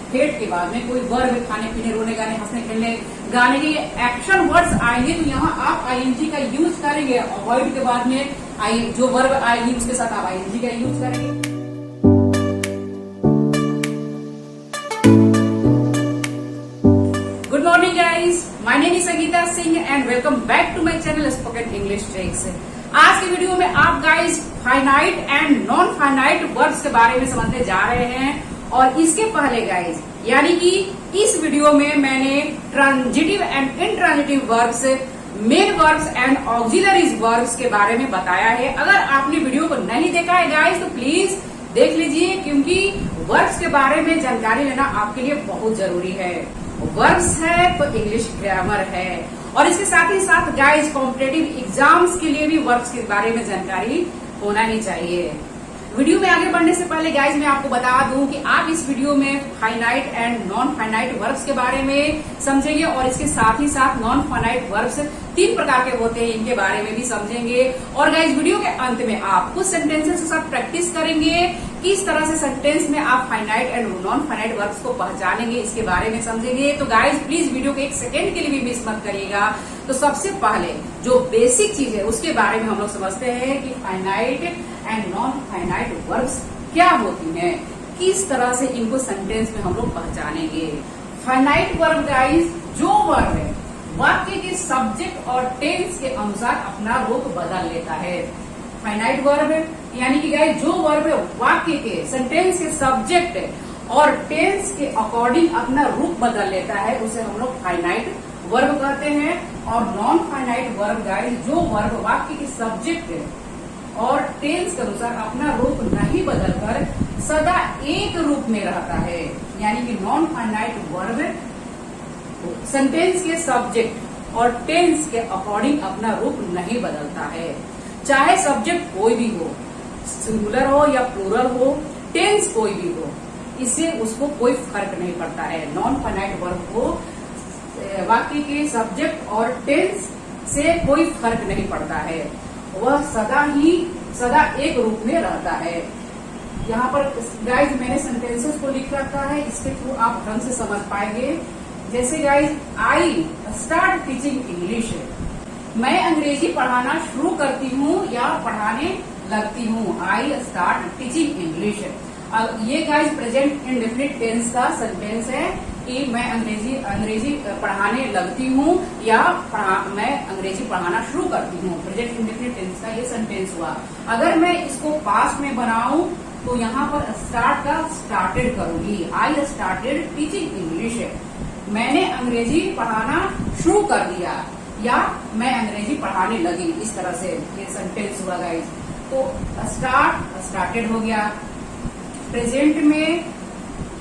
Hate के बाद में कोई वर्ब, खाने पीने, रोने गाने, हंसने खेलने गाने के एक्शन वर्ड्स आएंगे तो यहाँ आप आईएनजी का यूज करेंगे। अवॉइड के बाद में जो वर्ब आएगी उसके साथ आप आईएनजी का यूज करेंगे। Good morning guys, my name is Sangeeta Singh and welcome back to my channel spoken English tricks. आज की वीडियो में आप guys finite and non finite verbs के बारे में समझने जा रहे हैं। और इसके पहले गाइज, यानी कि इस वीडियो में मैंने transitive and intransitive verbs, main verbs and auxiliaries verbs के बारे में बताया है। अगर आपने वीडियो को नहीं देखा है गाइज तो प्लीज देख लीजिए, क्योंकि वर्ब्स के बारे में जानकारी लेना आपके लिए बहुत जरूरी है। वर्ब्स है तो इंग्लिश ग्रामर है, और इसके साथ ही साथ गाइज कॉम्पिटेटिव एग्जाम्स के लिए भी वर्ब्स के बारे में जानकारी होना ही चाहिए। वीडियो में आगे बढ़ने से पहले गाइज मैं आपको बता दूं कि आप इस वीडियो में finite and non finite verbs के बारे में समझेंगे, और इसके साथ ही साथ नॉन फाइनाइट वर्ब्स 3 प्रकार के होते हैं, इनके बारे में भी समझेंगे। और गाइज वीडियो के अंत में आप कुछ सेंटेंसेस के साथ प्रैक्टिस करेंगे, किस तरह से सेंटेंस में आप finite and non finite verbs को पहचानेंगे, इसके बारे में समझेंगे। तो गाइज प्लीज वीडियो को 1 सेकेंड के लिए भी मिस मत करिएगा। तो सबसे पहले जो बेसिक चीज है उसके बारे में हम लोग समझते हैं कि finite and non finite verbs क्या होती हैं, किस तरह से इनको सेंटेंस में हम लोग पहचानेंगे। फाइनाइट वर्ब गाइज जो वर्ब है वाक्य के सब्जेक्ट और टेंस के अनुसार अपना रूप बदल लेता है। फाइनाइट वर्ब यानी कि गाइज जो वर्ब वाक्य के, सेंटेंस के सब्जेक्ट और टेंस के अकॉर्डिंग अपना रूप बदल लेता है, उसे हम लोग फाइनाइट वर्ब कहते हैं। और नॉन फाइनाइट वर्ब गाइज जो वर्ब वाक्य के सब्जेक्ट और टेंस के अनुसार अपना रूप नहीं बदलकर सदा एक रूप में रहता है, यानी कि नॉन फाइनाइट वर्ब सेंटेंस के सब्जेक्ट और टेंस के अकॉर्डिंग अपना रूप नहीं बदलता है। चाहे सब्जेक्ट कोई भी हो, सिंगुलर हो या प्लूरल हो, टेंस कोई भी हो, इससे उसको कोई फर्क नहीं पड़ता है। नॉन फाइनाइट वर्ब को वाक्य के सब्जेक्ट और टेंस से कोई फर्क नहीं पड़ता है, वह सदा एक रूप में रहता है। यहाँ पर गाइज मैंने सेंटेंसेस को लिख रखा है, इसके थ्रू आप ढंग से समझ पाएंगे। जैसे guys I start teaching English, मैं अंग्रेजी पढ़ाना शुरू करती हूँ या पढ़ाने लगती हूँ। I start teaching English. ये गाइज प्रेजेंट इंडेफिनिट टेंस का सेंटेंस है कि मैं अंग्रेजी पढ़ाने लगती हूँ या मैं अंग्रेजी पढ़ाना शुरू करती हूँ। प्रेजेंट इंडेफिनिट टेंस का ये सेंटेंस हुआ। अगर मैं इसको पास्ट में बनाऊं तो यहाँ पर स्टार्ट का स्टार्टेड करूंगी। आई स्टार्टेड टीचिंग इंग्लिश, मैंने अंग्रेजी पढ़ाना शुरू कर दिया या मैं अंग्रेजी पढ़ाने लगी। इस तरह से ये सेंटेंस हुआ गाइज। तो स्टार्टेड हो गया, प्रेजेंट में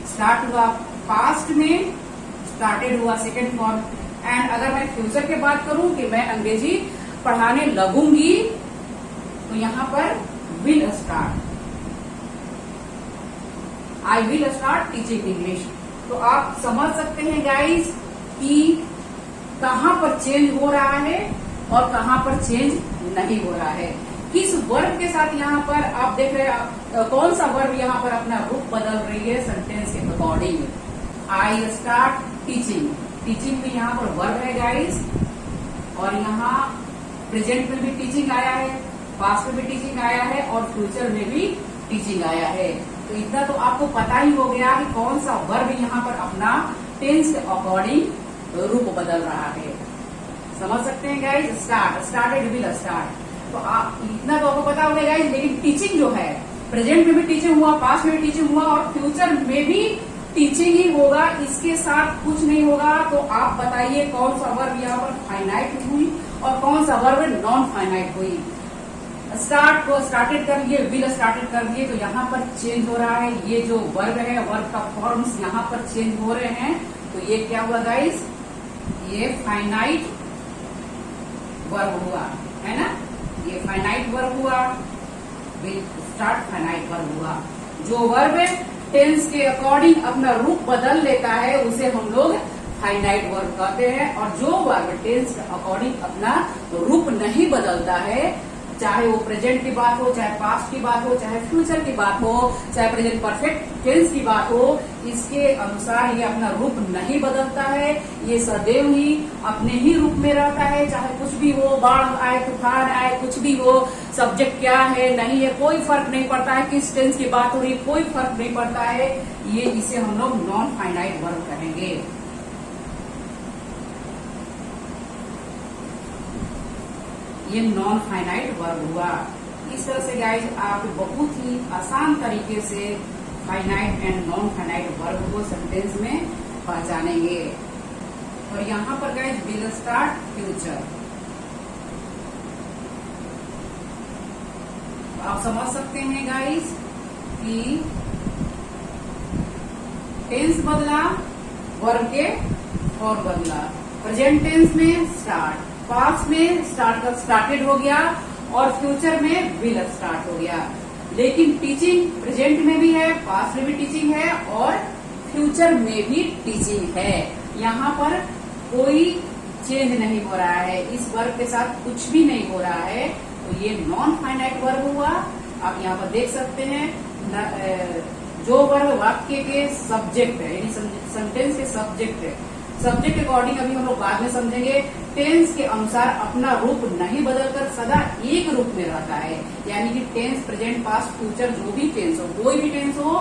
स्टार्ट हुआ, पास्ट में स्टार्टेड हुआ सेकेंड फॉर्म। एंड अगर मैं फ्यूचर की बात करूं कि मैं अंग्रेजी पढ़ाने लगूंगी तो यहाँ पर will start, I will start teaching English. तो आप समझ सकते हैं गाइज कि कहाँ पर चेंज हो रहा है और कहाँ पर चेंज नहीं हो रहा है। किस वर्ब के साथ यहाँ पर आप देख रहे हैं, कौन सा वर्ब यहाँ पर अपना रूप बदल रही है सेंटेंस के according. I start teaching, teaching भी यहाँ पर वर्ब है गाइज, और यहाँ प्रेजेंट में भी टीचिंग आया है, पास्ट में भी टीचिंग आया है और फ्यूचर में भी टीचिंग आया है। तो इतना तो आपको पता ही हो गया कि कौन सा वर्ब यहाँ पर अपना टेंस के अकॉर्डिंग रूप बदल रहा है। समझ सकते हैं गाइज। स्टार्टेड विल स्टार्ट, तो आप इतना तो आपको पता होगा गाइज। लेकिन टीचिंग जो है, प्रेजेंट में भी टीचिंग हुआ, पास्ट में भी टीचिंग हुआ और फ्यूचर में भी टीचिंग ही होगा, इसके साथ कुछ नहीं होगा। तो आप बताइए कौन सा वर्ब यहाँ पर फाइनाइट हुई और कौन सा वर्ब नॉन फाइनाइट हुई। स्टार्ट को स्टार्टेड कर दिए, विल स्टार्टेड कर दिए, तो यहाँ पर चेंज हो रहा है। ये जो वर्ब है, वर्ब का फॉर्म्स यहाँ पर चेंज हो रहे हैं। तो ये क्या हुआ गाइज, ये फाइनाइट वर्ब हुआ है ना, ये फाइनाइट वर्ब हुआ, विल स्टार्ट फाइनाइट वर्ब हुआ। जो वर्ब टेंस के अकॉर्डिंग अपना रूप बदल लेता है उसे हम लोग फाइनाइट वर्ब कहते हैं। और जो वर्ब टेंस के अकॉर्डिंग अपना रूप नहीं बदलता है चाहे वो प्रेजेंट की बात हो, चाहे पास्ट की बात हो, चाहे फ्यूचर की बात हो, चाहे प्रेजेंट परफेक्ट टेंस की बात हो, इसके अनुसार ये अपना रूप नहीं बदलता है। ये सदैव ही अपने ही रूप में रहता है, चाहे कुछ भी हो, बाढ़ आए, तूफान आए, कुछ भी हो, सब्जेक्ट क्या है नहीं है, कोई फर्क नहीं पड़ता है, किस टेंस की बात हो रही है, कोई फर्क नहीं पड़ता है। ये इसे हम लोग नॉन फाइनाइट वर्ब कहेंगे। ये नॉन फाइनाइट वर्ब हुआ। इस तरह से गाइज आप बहुत ही आसान तरीके से finite and non finite verb को सेंटेंस में पहचानेंगे। और यहाँ पर गाइज विल स्टार्ट फ्यूचर, आप समझ सकते हैं गाइज कि टेंस बदला, वर्ब के फॉर्म बदला। प्रेजेंट टेंस में स्टार्ट, पास्ट में स्टार्टेड हो गया और फ्यूचर में विल स्टार्ट हो गया। लेकिन टीचिंग प्रेजेंट में भी है, पास्ट में भी टीचिंग है और फ्यूचर में भी टीचिंग है। यहाँ पर कोई चेंज नहीं हो रहा है, इस वर्ब के साथ कुछ भी नहीं हो रहा है, तो ये नॉन फाइनाइट वर्ब हुआ। आप यहाँ पर देख सकते हैं जो वर्ब वाक्य के सब्जेक्ट है, यानी सेंटेंस के सब्जेक्ट है, सब्जेक्ट अकॉर्डिंग अभी हम लोग बाद में समझेंगे। टेंस के अनुसार अपना रूप नहीं बदलकर सदा एक रूप में रहता है, यानी कि टेंस प्रेजेंट पास्ट फ्यूचर जो भी टेंस हो, कोई भी टेंस हो,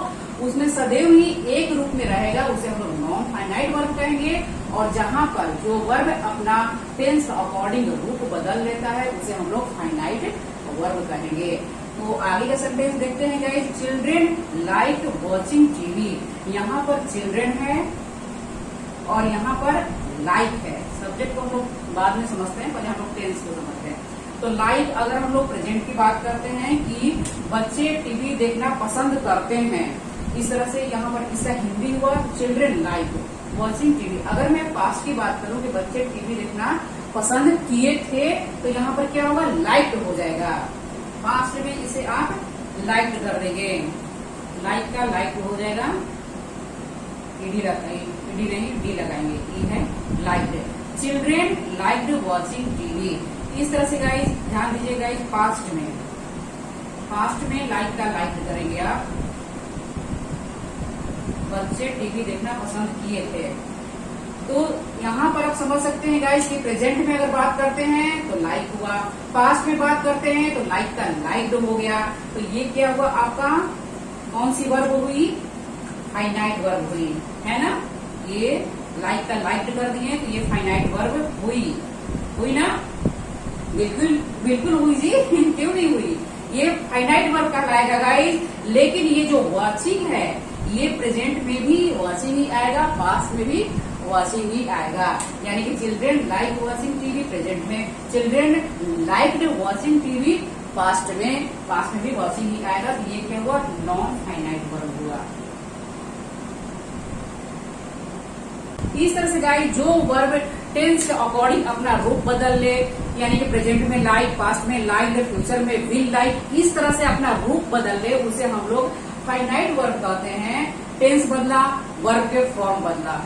उसमें सदैव ही एक रूप में रहेगा, उसे हम लोग नॉन फाइनाइट वर्ब कहेंगे। और जहां पर जो वर्ब अपना टेंस अकॉर्डिंग रूप बदल लेता है, उसे हम लोग फाइनाइट वर्ब कहेंगे। तो आगे का सेंटेंस देखते हैं guys. Children like watching TV, यहाँ पर चिल्ड्रेन है और यहाँ पर लाइक है। सब्जेक्ट को हम लोग बाद में समझते हैं, पहले हम लोग टेंस को समझते हैं। तो लाइक अगर हम लोग प्रेजेंट की बात करते हैं कि बच्चे टीवी देखना पसंद करते हैं, इस तरह से यहाँ पर इसका हिंदी हुआ चिल्ड्रेन लाइक वॉचिंग टीवी। अगर मैं पास्ट की बात करूं कि बच्चे टीवी देखना पसंद किए थे, तो यहाँ पर क्या होगा, लाइक हो जाएगा। पास्ट में इसे आप लाइक कर देंगे, लाइक का लाइक हो जाएगा, ईडी नहीं डी लगाएंगे, ई है like. Children liked watching TV. इस तरह से गाइस ध्यान दीजिए गाइस, पास्ट में लाइक का लाइक करेंगे आप, बच्चे टीवी देखना पसंद किए थे। तो यहाँ पर आप समझ सकते हैं गाइस कि प्रेजेंट में अगर बात करते हैं तो लाइक हुआ, पास्ट में बात करते हैं तो लाइक का लाइक्ड हो गया। तो ये क्या हुआ आपका, कौन सी वर्ब हुई, फाइनाइट वर्ब हुई, है ना। ये लाइक का लाइक्ड कर दिए तो ये फाइनाइट वर्ब हुई ना, बिल्कुल हुई जी क्यों नहीं हुई, ये फाइनाइट वर्ब कहलाएगा गाइस। लेकिन ये जो वॉचिंग है, ये प्रेजेंट में भी वॉचिंग ही आएगा, पास्ट में भी वॉचिंग ही आएगा। यानी कि children like watching TV present में, children liked watching TV past में भी वॉचिंग ही आएगा। तो ये क्या हुआ, नॉन फाइनाइट वर्ब हुआ। इस तरह से गाइस जो वर्ब टेंस के अकॉर्डिंग अपना रूप बदल ले, यानी कि प्रेजेंट में लाइक, पास्ट में लाइक, फ्यूचर में विल लाइक, इस तरह से अपना रूप बदल ले, उसे हम लोग फाइनाइट वर्ब कहते हैं। टेंस बदला, वर्ब के फॉर्म बदला,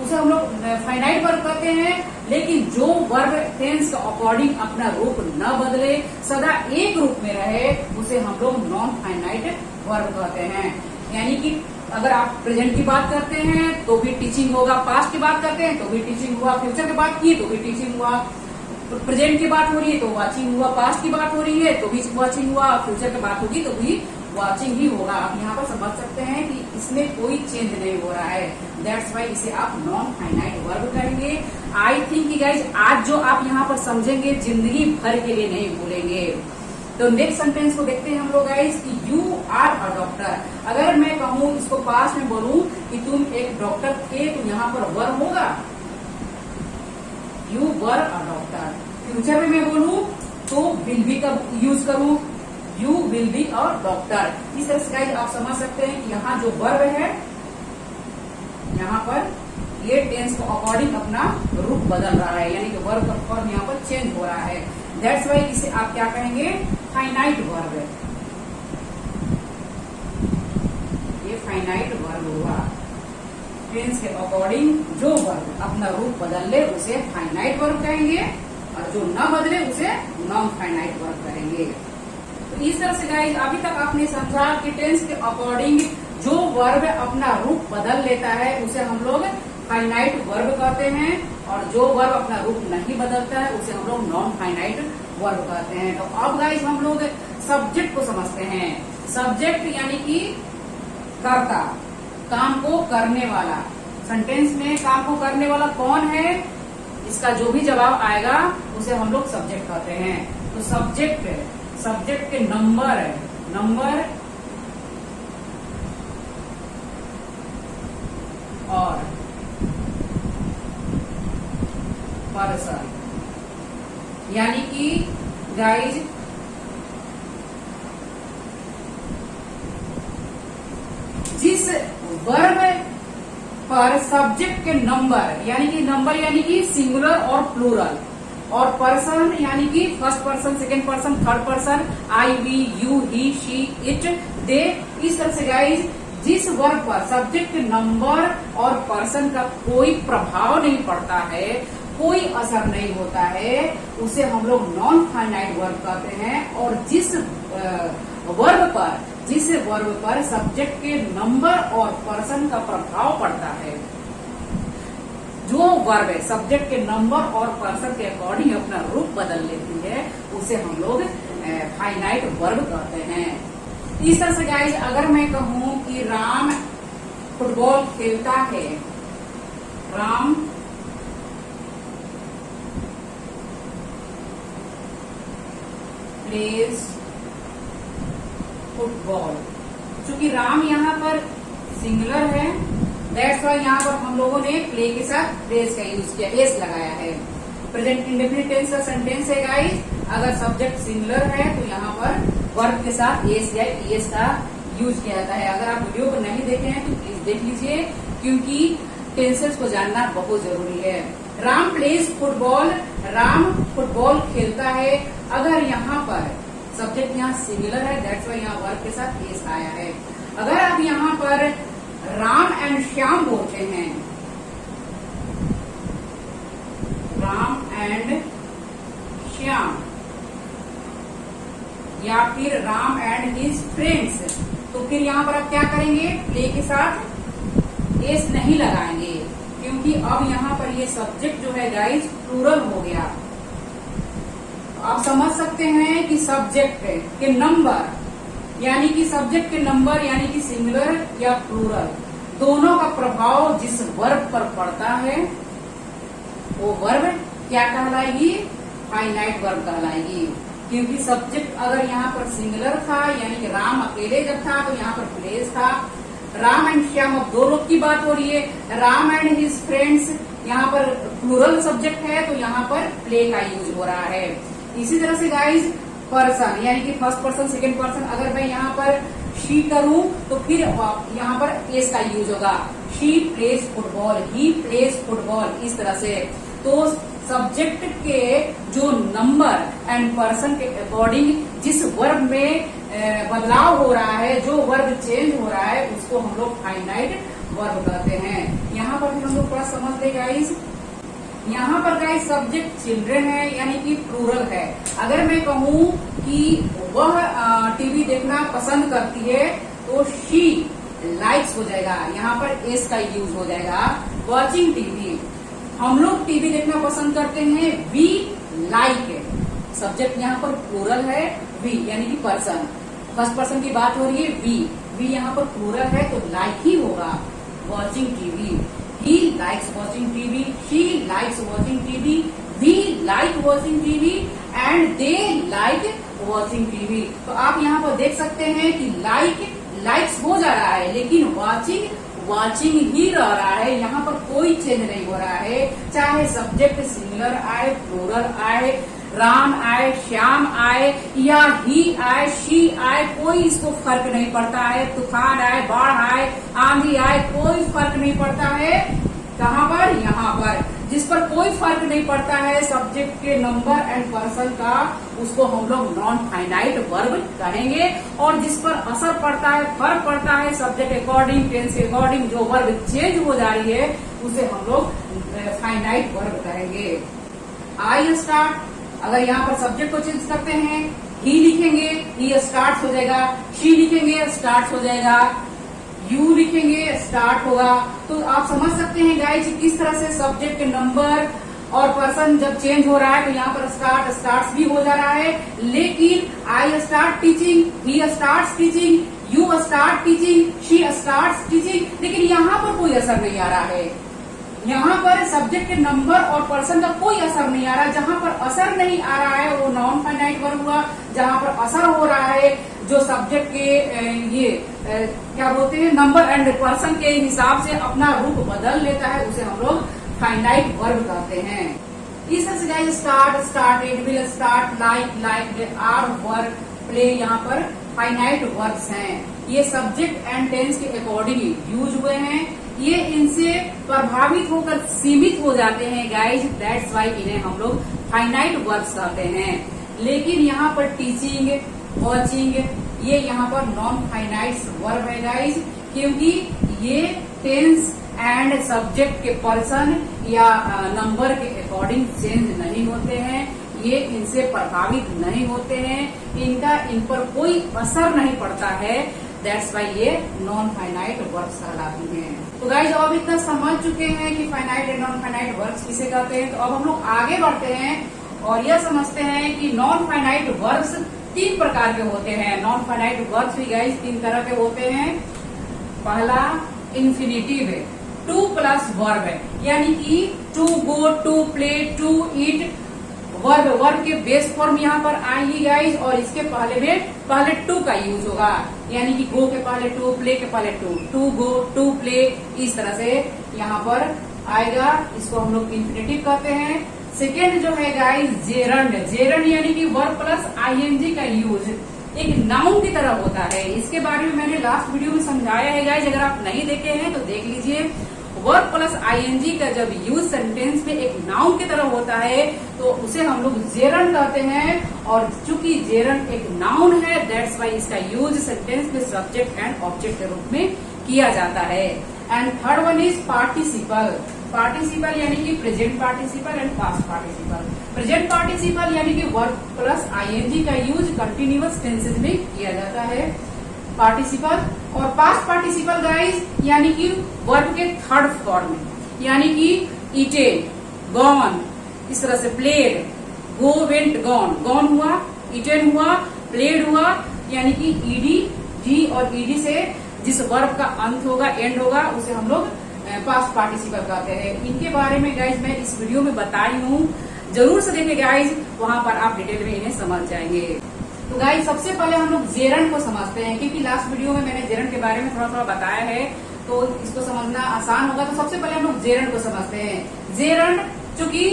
उसे हम लोग फाइनाइट वर्ब कहते हैं। लेकिन जो वर्ब टेंस के अकॉर्डिंग अपना रूप न बदले, सदा एक रूप में रहे, उसे हम लोग नॉन फाइनाइट वर्ब कहते हैं। यानी कि अगर आप प्रेजेंट की बात करते हैं तो भी टीचिंग होगा, पास्ट की बात करते हैं तो भी टीचिंग हुआ, फ्यूचर की बात की तो भी टीचिंग हुआ, प्रेजेंट की बात हो रही है तो वॉचिंग हुआ, पास्ट की बात हो रही है तो भी वॉचिंग हुआ, फ्यूचर की बात होगी तो भी वॉचिंग ही होगा। आप यहाँ पर समझ सकते हैं कि इसमें कोई चेंज नहीं हो रहा है, दैट्स वाई इसे आप नॉन फाइनाइट वर्ब कहेंगे। आई थिंक कि गाइज आज जो आप यहाँ पर समझेंगे जिंदगी भर के लिए नहीं भूलेंगे। तो नेक्स्ट सेंटेंस को देखते हैं हम लोग गाइज कि यू आर अ डॉक्टर। अगर मैं कहूँ इसको पास्ट में बोलूं कि तुम एक डॉक्टर थे, तो यहाँ पर वर्ब होगा, you were a doctor. Future में मैं बोलूं तो विल बी का यूज करूं, you will be a doctor. इस तरह से गाइज आप समझ सकते हैं कि यहाँ जो वर्ब है, यहाँ पर ये टेंस को अकॉर्डिंग अपना रूप बदल रहा है, यानी कि वर्ब का फॉर्म यहाँ पर चेंज हो रहा है। दैट्स वाई इसे आप क्या कहेंगे, फाइनाइट वर्ब है। ये फाइनाइट वर्ब हुआ। टेंस के अकॉर्डिंग जो वर्ब अपना रूप बदल ले उसे फाइनाइट वर्ब कहेंगे। और जो न बदले उसे नॉन फाइनाइट वर्ब कहेंगे। तो इस तरह से गाइस अभी तक आपने समझा कि टेंस के अकॉर्डिंग जो वर्ब अपना रूप बदल लेता है उसे हम लोग फाइनाइट वर्ब कहते हैं, और जो वर्ब अपना रूप नहीं बदलता है उसे हम लोग नॉन फाइनाइट वर्ब कहते हैं। तो अब गाइस हम लोग सब्जेक्ट को समझते हैं। सब्जेक्ट यानी कि कर्ता, काम को करने वाला। सेंटेंस में काम को करने वाला कौन है, इसका जो भी जवाब आएगा उसे हम लोग सब्जेक्ट कहते हैं। तो सब्जेक्ट के नंबर और पर्सन, यानी कि गाइज जिस वर्ब पर सब्जेक्ट के नंबर यानी कि सिंगुलर और प्लूरल, और पर्सन यानी कि first person, second person, third person, I, we, you, he, she, it, they, इस तरह से गाइज जिस वर्ब पर सब्जेक्ट के नंबर और पर्सन का कोई प्रभाव नहीं पड़ता है, कोई असर नहीं होता है, उसे हम लोग नॉन फाइनाइट वर्ब कहते हैं। और जिस वर्ब पर सब्जेक्ट के नंबर और पर्सन का प्रभाव पड़ता है, जो वर्ब है सब्जेक्ट के नंबर और पर्सन के अकॉर्डिंग अपना रूप बदल लेती है, उसे हम लोग फाइनाइट वर्ब कहते हैं। इस तरह से गाइस अगर मैं कहूं कि राम फुटबॉल खेलता है, राम प्लेज फुटबॉल, चूंकि राम यहाँ पर सिंगुलर है, दैट्स वाई यहाँ पर हम लोगों ने प्ले के साथ प्लेज का यूज किया, एस लगाया है। प्रेजेंट इंडेफिनिट टेंस का सेंटेंस है गाइस, अगर सब्जेक्ट सिंगुलर है तो यहाँ पर वर्ब के साथ एस या ईएस का यूज किया जाता है। अगर आप वीडियो को नहीं देखे हैं तो प्लीज देख लीजिए, क्योंकि टेंसेस को जानना बहुत जरूरी है। Ram plays football, Ram football खेलता है। अगर यहाँ पर सब्जेक्ट यहाँ सिंगुलर है, दैट्स वाई यहाँ वर्ब के साथ एस आया है। अगर आप यहाँ पर राम एंड श्याम बोलते हैं, राम एंड श्याम, या फिर राम एंड हिज फ्रेंड्स, तो फिर यहाँ पर आप क्या करेंगे, प्ले के साथ एस नहीं लगाएंगे, क्योंकि अब यहाँ पर ये सब्जेक्ट जो है गाइस प्लूरल हो गया। आप समझ सकते हैं कि सब्जेक्ट के नंबर यानी कि सिंगुलर या प्लूरल, दोनों का प्रभाव जिस वर्ब पर पड़ता है वो वर्ब क्या कहलाएगी, फाइनाइट वर्ब कहलाएगी। क्योंकि सब्जेक्ट अगर यहाँ पर सिंगुलर था, यानी कि राम अकेले जब था तो यहाँ पर प्लेस था। राम एंड श्याम, अब दो लोग की बात हो रही है, राम एंड हिज फ्रेंड्स, यहाँ पर प्लूरल सब्जेक्ट है तो यहाँ पर प्ले का यूज हो रहा है। इसी तरह से गाइज पर्सन यानी कि फर्स्ट पर्सन, सेकेंड पर्सन, अगर मैं यहाँ पर शी करूं तो फिर यहाँ पर एस का यूज होगा, she plays football, he plays football, इस तरह से। तो सब्जेक्ट के जो नंबर एंड पर्सन के अकॉर्डिंग जिस वर्ब में बदलाव हो रहा है, जो वर्ब चेंज हो रहा है, उसको हम लोग फाइनाइट वर्ब कहते हैं। यहाँ पर भी हम लोग थोड़ा समझ ले गाइस, यहाँ पर गाइस सब्जेक्ट चिल्ड्रन है यानी कि प्लूरल है। अगर मैं कहूँ कि वह टीवी देखना पसंद करती है तो शी लाइक्स हो जाएगा, यहाँ पर एस का यूज हो जाएगा। वॉचिंग टीवी, हम लोग टीवी देखना पसंद करते हैं, वी लाइक, सब्जेक्ट यहाँ पर प्लूरल है, वी यानी कि पर्सन, फर्स्ट पर्सन की बात हो रही है, वी यहाँ पर प्लूरल है तो लाइक ही होगा। Watching TV, he likes watching TV, she likes watching TV, we like watching TV and they like watching TV। तो आप यहाँ पर देख सकते हैं कि लाइक्स हो जा रहा है, लेकिन वाचिंग ही रह रहा है, यहाँ पर कोई चेंज नहीं हो रहा है। चाहे सब्जेक्ट सिंगुलर आए, प्लूरल आए, राम आए, श्याम आए, या ही आए, शी आए, कोई इसको फर्क नहीं पड़ता है। तूफान आए, बाढ़ आए, आंधी आए, कोई फर्क नहीं पड़ता है। कहाँ पर, यहाँ पर। जिस पर कोई फर्क नहीं पड़ता है सब्जेक्ट के नंबर एंड पर्सन का, उसको हम लोग नॉन फाइनाइट वर्ब कहेंगे। और जिस पर असर पड़ता है, फर्क पड़ता है सब्जेक्ट अकॉर्डिंग, टेंस के अकॉर्डिंग, जो वर्ब चेंज हो जा रही है, उसे हम लोग फाइनाइट वर्ब कहेंगे। I start. अगर यहाँ पर सब्जेक्ट को चेंज करते हैं, ही लिखेंगे, ही स्टार्ट हो जाएगा, शी लिखेंगे, स्टार्ट हो जाएगा, यू लिखेंगे, स्टार्ट होगा। तो आप समझ सकते हैं गाइज किस तरह से सब्जेक्ट के नंबर और पर्सन जब चेंज हो रहा है तो यहाँ पर स्टार्ट्स भी हो जा रहा है। लेकिन I start teaching, he starts teaching, you start teaching, she starts teaching, लेकिन यहाँ पर कोई असर नहीं आ रहा है। यहाँ पर सब्जेक्ट के नंबर और पर्सन का कोई असर नहीं आ रहा है। जहाँ पर असर नहीं आ रहा है वो नॉन फाइनाइट वर्ब हुआ। जहाँ पर असर हो रहा है जो सब्जेक्ट के क्या बोलते हैं नंबर एंड पर्सन के हिसाब से अपना रूप बदल लेता है, उसे हम लोग फाइनाइट वर्ब कहते हैं। इस तरह से guys start, started, will start, like, are, work, play, यहाँ पर फाइनाइट वर्ब्स हैं। ये सब्जेक्ट एंड टेंस के अकॉर्डिंग यूज हुए हैं। ये इनसे प्रभावित होकर सीमित हो जाते हैं गाइज, दैट्स वाई इन्हें हम लोग फाइनाइट वर्ब्स कहते हैं। लेकिन यहाँ पर टीचिंग, वॉचिंग, ये यहाँ पर नॉन फाइनाइट वर्ब है गाइज, क्योंकि ये टेंस एंड सब्जेक्ट के पर्सन या नंबर के अकॉर्डिंग चेंज नहीं होते हैं। ये इनसे प्रभावित नहीं होते हैं, इनका इन पर कोई असर नहीं पड़ता है, दैट्स वाई ये नॉन फाइनाइट वर्ब्स कहलाती हैं। तो गाइज अब इतना समझ चुके हैं कि finite and non finite verbs किसे कहते हैं। तो अब हम लोग आगे बढ़ते हैं और यह समझते हैं कि नॉन फाइनाइट वर्ब्स 3 प्रकार के होते हैं। नॉन फाइनाइट वर्ब्स भी गाइज 3 तरह के होते हैं। पहला इन्फिनिटिव है, टू प्लस वर्ब है, यानी कि to go, to play, to eat, verb के बेस फॉर्म यहाँ पर आएगी गाइज, और इसके पहले टू का यूज होगा, यानी कि गो के पहले टू, प्ले के पहले टू गो, टू प्ले, इस तरह से यहाँ पर आएगा। इसको हम लोग इन्फिनिटिव कहते हैं। सेकेंड जो है गाइज जेरंड यानी कि वर्ब प्लस आईएनजी का यूज एक नाउन की तरह होता है। इसके बारे में मैंने लास्ट वीडियो में समझाया है गाइज, अगर आप नहीं देखे हैं तो देख लीजिए। वर्ब प्लस आईएनजी का जब यूज सेंटेंस में एक नाउन की तरह होता है तो उसे हम लोग जेरंड कहते हैं, और चूंकि जेरंड एक नाउन है दैट्स वाई इसका यूज सेंटेंस में सब्जेक्ट एंड ऑब्जेक्ट के रूप में किया जाता है। And third one is participle यानी कि present participle and past participle. Present participle यानी कि वर्ब प्लस आईएनजी का यूज कंटिन्यूअस टेंसेस में किया जाता है पार्टिसिपल। और पास्ट पार्टिसिपल गाइज यानी कि वर्ब के थर्ड फॉर्म, यानी कि ईटेन, गॉन, इस तरह से प्लेड, गो, वेंट, गॉन हुआ, ईटेन हुआ, प्लेड हुआ, यानी कि ईडी, डी और ईडी से जिस वर्ब का अंत होगा, एंड होगा, उसे हम लोग पास्ट पार्टिसिपल कहते हैं। इनके बारे में गाइज मैं इस वीडियो में बताई हूँ, जरूर से देखें गाइज, वहां पर आप डिटेल में इन्हें समझ जाएंगे। तो गाइज सबसे पहले हम लोग जेरंड को समझते हैं, क्योंकि लास्ट वीडियो में मैंने जेरंड के बारे में थोड़ा बताया है तो इसको समझना आसान होगा। तो सबसे पहले हम लोग जेरंड को समझते हैं। जेरंड चूंकि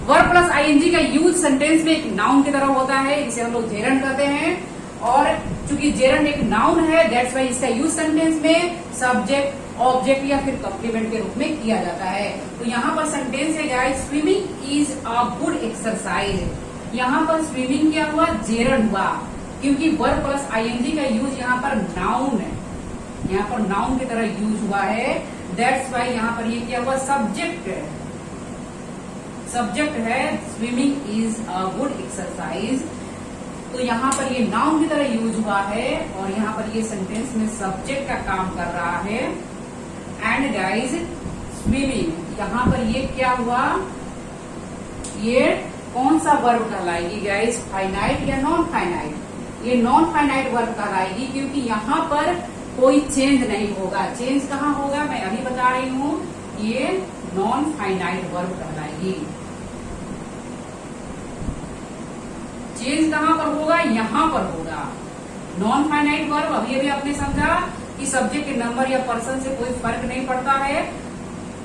वर्ब प्लस आईएनजी का यूज सेंटेंस में एक नाउन की तरह होता है, इसे हम लोग जेरंड कहते हैं। और चूंकि जेरंड एक नाउन है दैट्स वाई इसका यूज सेंटेंस में सब्जेक्ट, ऑब्जेक्ट या फिर कॉम्प्लीमेंट के रूप में किया जाता है। तो यहाँ पर सेंटेंस है guys, swimming is a good exercise. यहाँ पर स्विमिंग क्या हुआ, जेरंड हुआ, क्योंकि वर्ब प्लस आईएनजी का यूज यहाँ पर नाउन है, यहाँ पर नाउन की तरह यूज हुआ है, दैट्स वाई यहाँ पर ये क्या हुआ, सब्जेक्ट है। Swimming is a good exercise, तो यहाँ पर ये नाउन की तरह यूज हुआ है और यहाँ पर ये सेंटेंस में सब्जेक्ट का काम कर रहा है। एंड गाइज स्विमिंग, यहाँ पर ये क्या हुआ, ये कौन सा वर्ब कहलाएगी गाइज, फाइनाइट या नॉन फाइनाइट? ये नॉन फाइनाइट वर्ब कहलाएगी, क्योंकि यहाँ पर कोई चेंज नहीं होगा। चेंज कहाँ होगा, मैं अभी बता रही हूँ, ये नॉन फाइनाइट वर्ब कहलाएगी। चेंज कहाँ पर होगा, यहाँ पर होगा। नॉन फाइनाइट वर्ब अभी आपने समझा कि सब्जेक्ट के नंबर या पर्सन से कोई फर्क नहीं पड़ता है,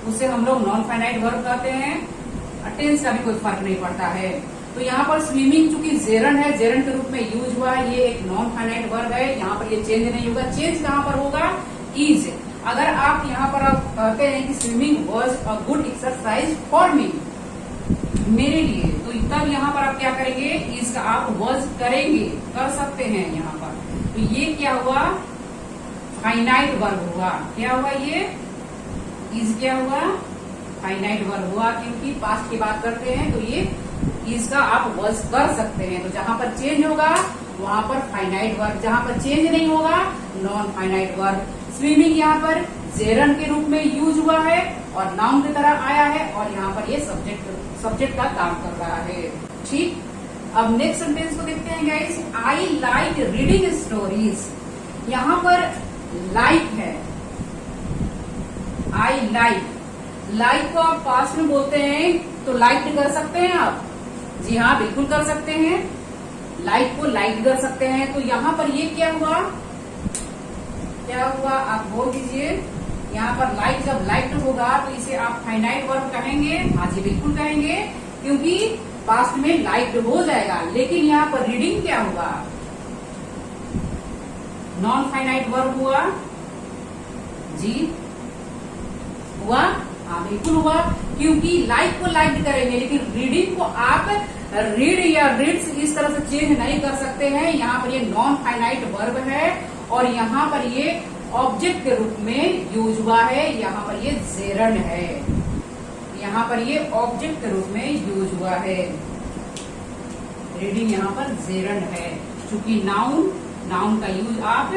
उसे हम लोग नॉन फाइनाइट वर्ब कहते हैं। टेंस का भी कोई फर्क नहीं पड़ता है। तो यहाँ पर स्विमिंग चूंकि जेरंड है, जेरंड के रूप में यूज हुआ है, ये एक नॉन फाइनाइट वर्ब है, यहाँ पर ये चेंज नहीं होगा। चेंज कहाँ पर होगा, इज। अगर आप यहाँ पर आप कहते हैं कि swimming was a good exercise for me, मेरे लिए, तो तब यहाँ पर आप क्या करेंगे, इज का आप वॉज करेंगे, कर सकते हैं यहाँ पर। तो ये क्या हुआ, फाइनाइट वर्ब हुआ। क्या हुआ, ये इज क्या हुआ, फाइनाइट वर्ब हुआ, क्योंकि पास्ट की बात करते हैं तो ये इसका आप वर्स कर सकते हैं। तो जहां पर चेंज होगा वहां पर फाइनाइट वर्ब, जहां पर चेंज नहीं होगा नॉन फाइनाइट वर्ब। स्विमिंग यहाँ पर जेरन के रूप में यूज हुआ है और नाउन की तरह आया है, और यहाँ पर ये सब्जेक्ट का काम कर रहा है। ठीक, अब नेक्स्ट सेंटेंस को देखते हैं guys. I like reading stories. यहाँ पर लाइक है, आई लाइक को आप पास्ट में बोलते हैं तो लाइक कर सकते हैं आप। जी हाँ, बिल्कुल कर सकते हैं, लाइक को लाइक कर सकते हैं। तो यहाँ पर ये क्या हुआ आप बोल दीजिए। यहाँ पर लाइक जब लाइक्ड होगा तो इसे आप फाइनाइट वर्ब कहेंगे। हाँ जी, बिल्कुल कहेंगे, क्योंकि पास्ट में लाइक्ड हो जाएगा। लेकिन यहाँ पर रीडिंग क्या होगा, नॉन फाइनाइट वर्ब हुआ। जी हुआ, हाँ बिल्कुल हुआ, क्योंकि लाइक को लाइक करेंगे, लेकिन रीडिंग को आप रीड या रीड्स इस तरह से चेंज नहीं कर सकते हैं। यहाँ पर ये नॉन फाइनाइट वर्ब है और यहाँ पर ये ऑब्जेक्ट के रूप में यूज हुआ है। यहाँ पर ये जेरन है, यहाँ पर ये ऑब्जेक्ट के रूप में यूज हुआ है। रीडिंग यहाँ पर जेरन है, चूंकि नाउन का यूज आप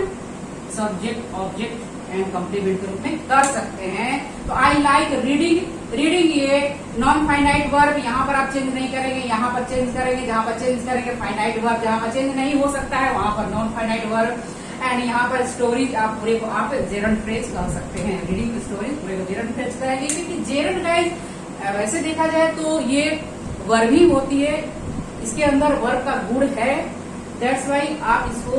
सब्जेक्ट, ऑब्जेक्ट एंड कॉम्प्लीमेंट के रूप में कर सकते हैं। तो आई लाइक रीडिंग ये नॉन फाइनाइट वर्ब, यहाँ पर आप चेंज नहीं करेंगे, यहाँ पर चेंज करेंगे, जहां पर चेंज करेंगे फाइनाइट वर्ब, जहां पर चेंज नहीं हो सकता है वहां पर नॉन फाइनाइट वर्ब। एंड यहाँ पर स्टोरीज आप पूरे को आप जेरन फ्रेज कह सकते हैं। रीडिंग स्टोरीज पूरे को जेरन फ्रेज कहेंगे, क्योंकि जेरन गाइस वैसे देखा जाए तो ये वर्ब ही होती है, इसके अंदर वर्ब का गुण है। दैट्स वाई आप इसको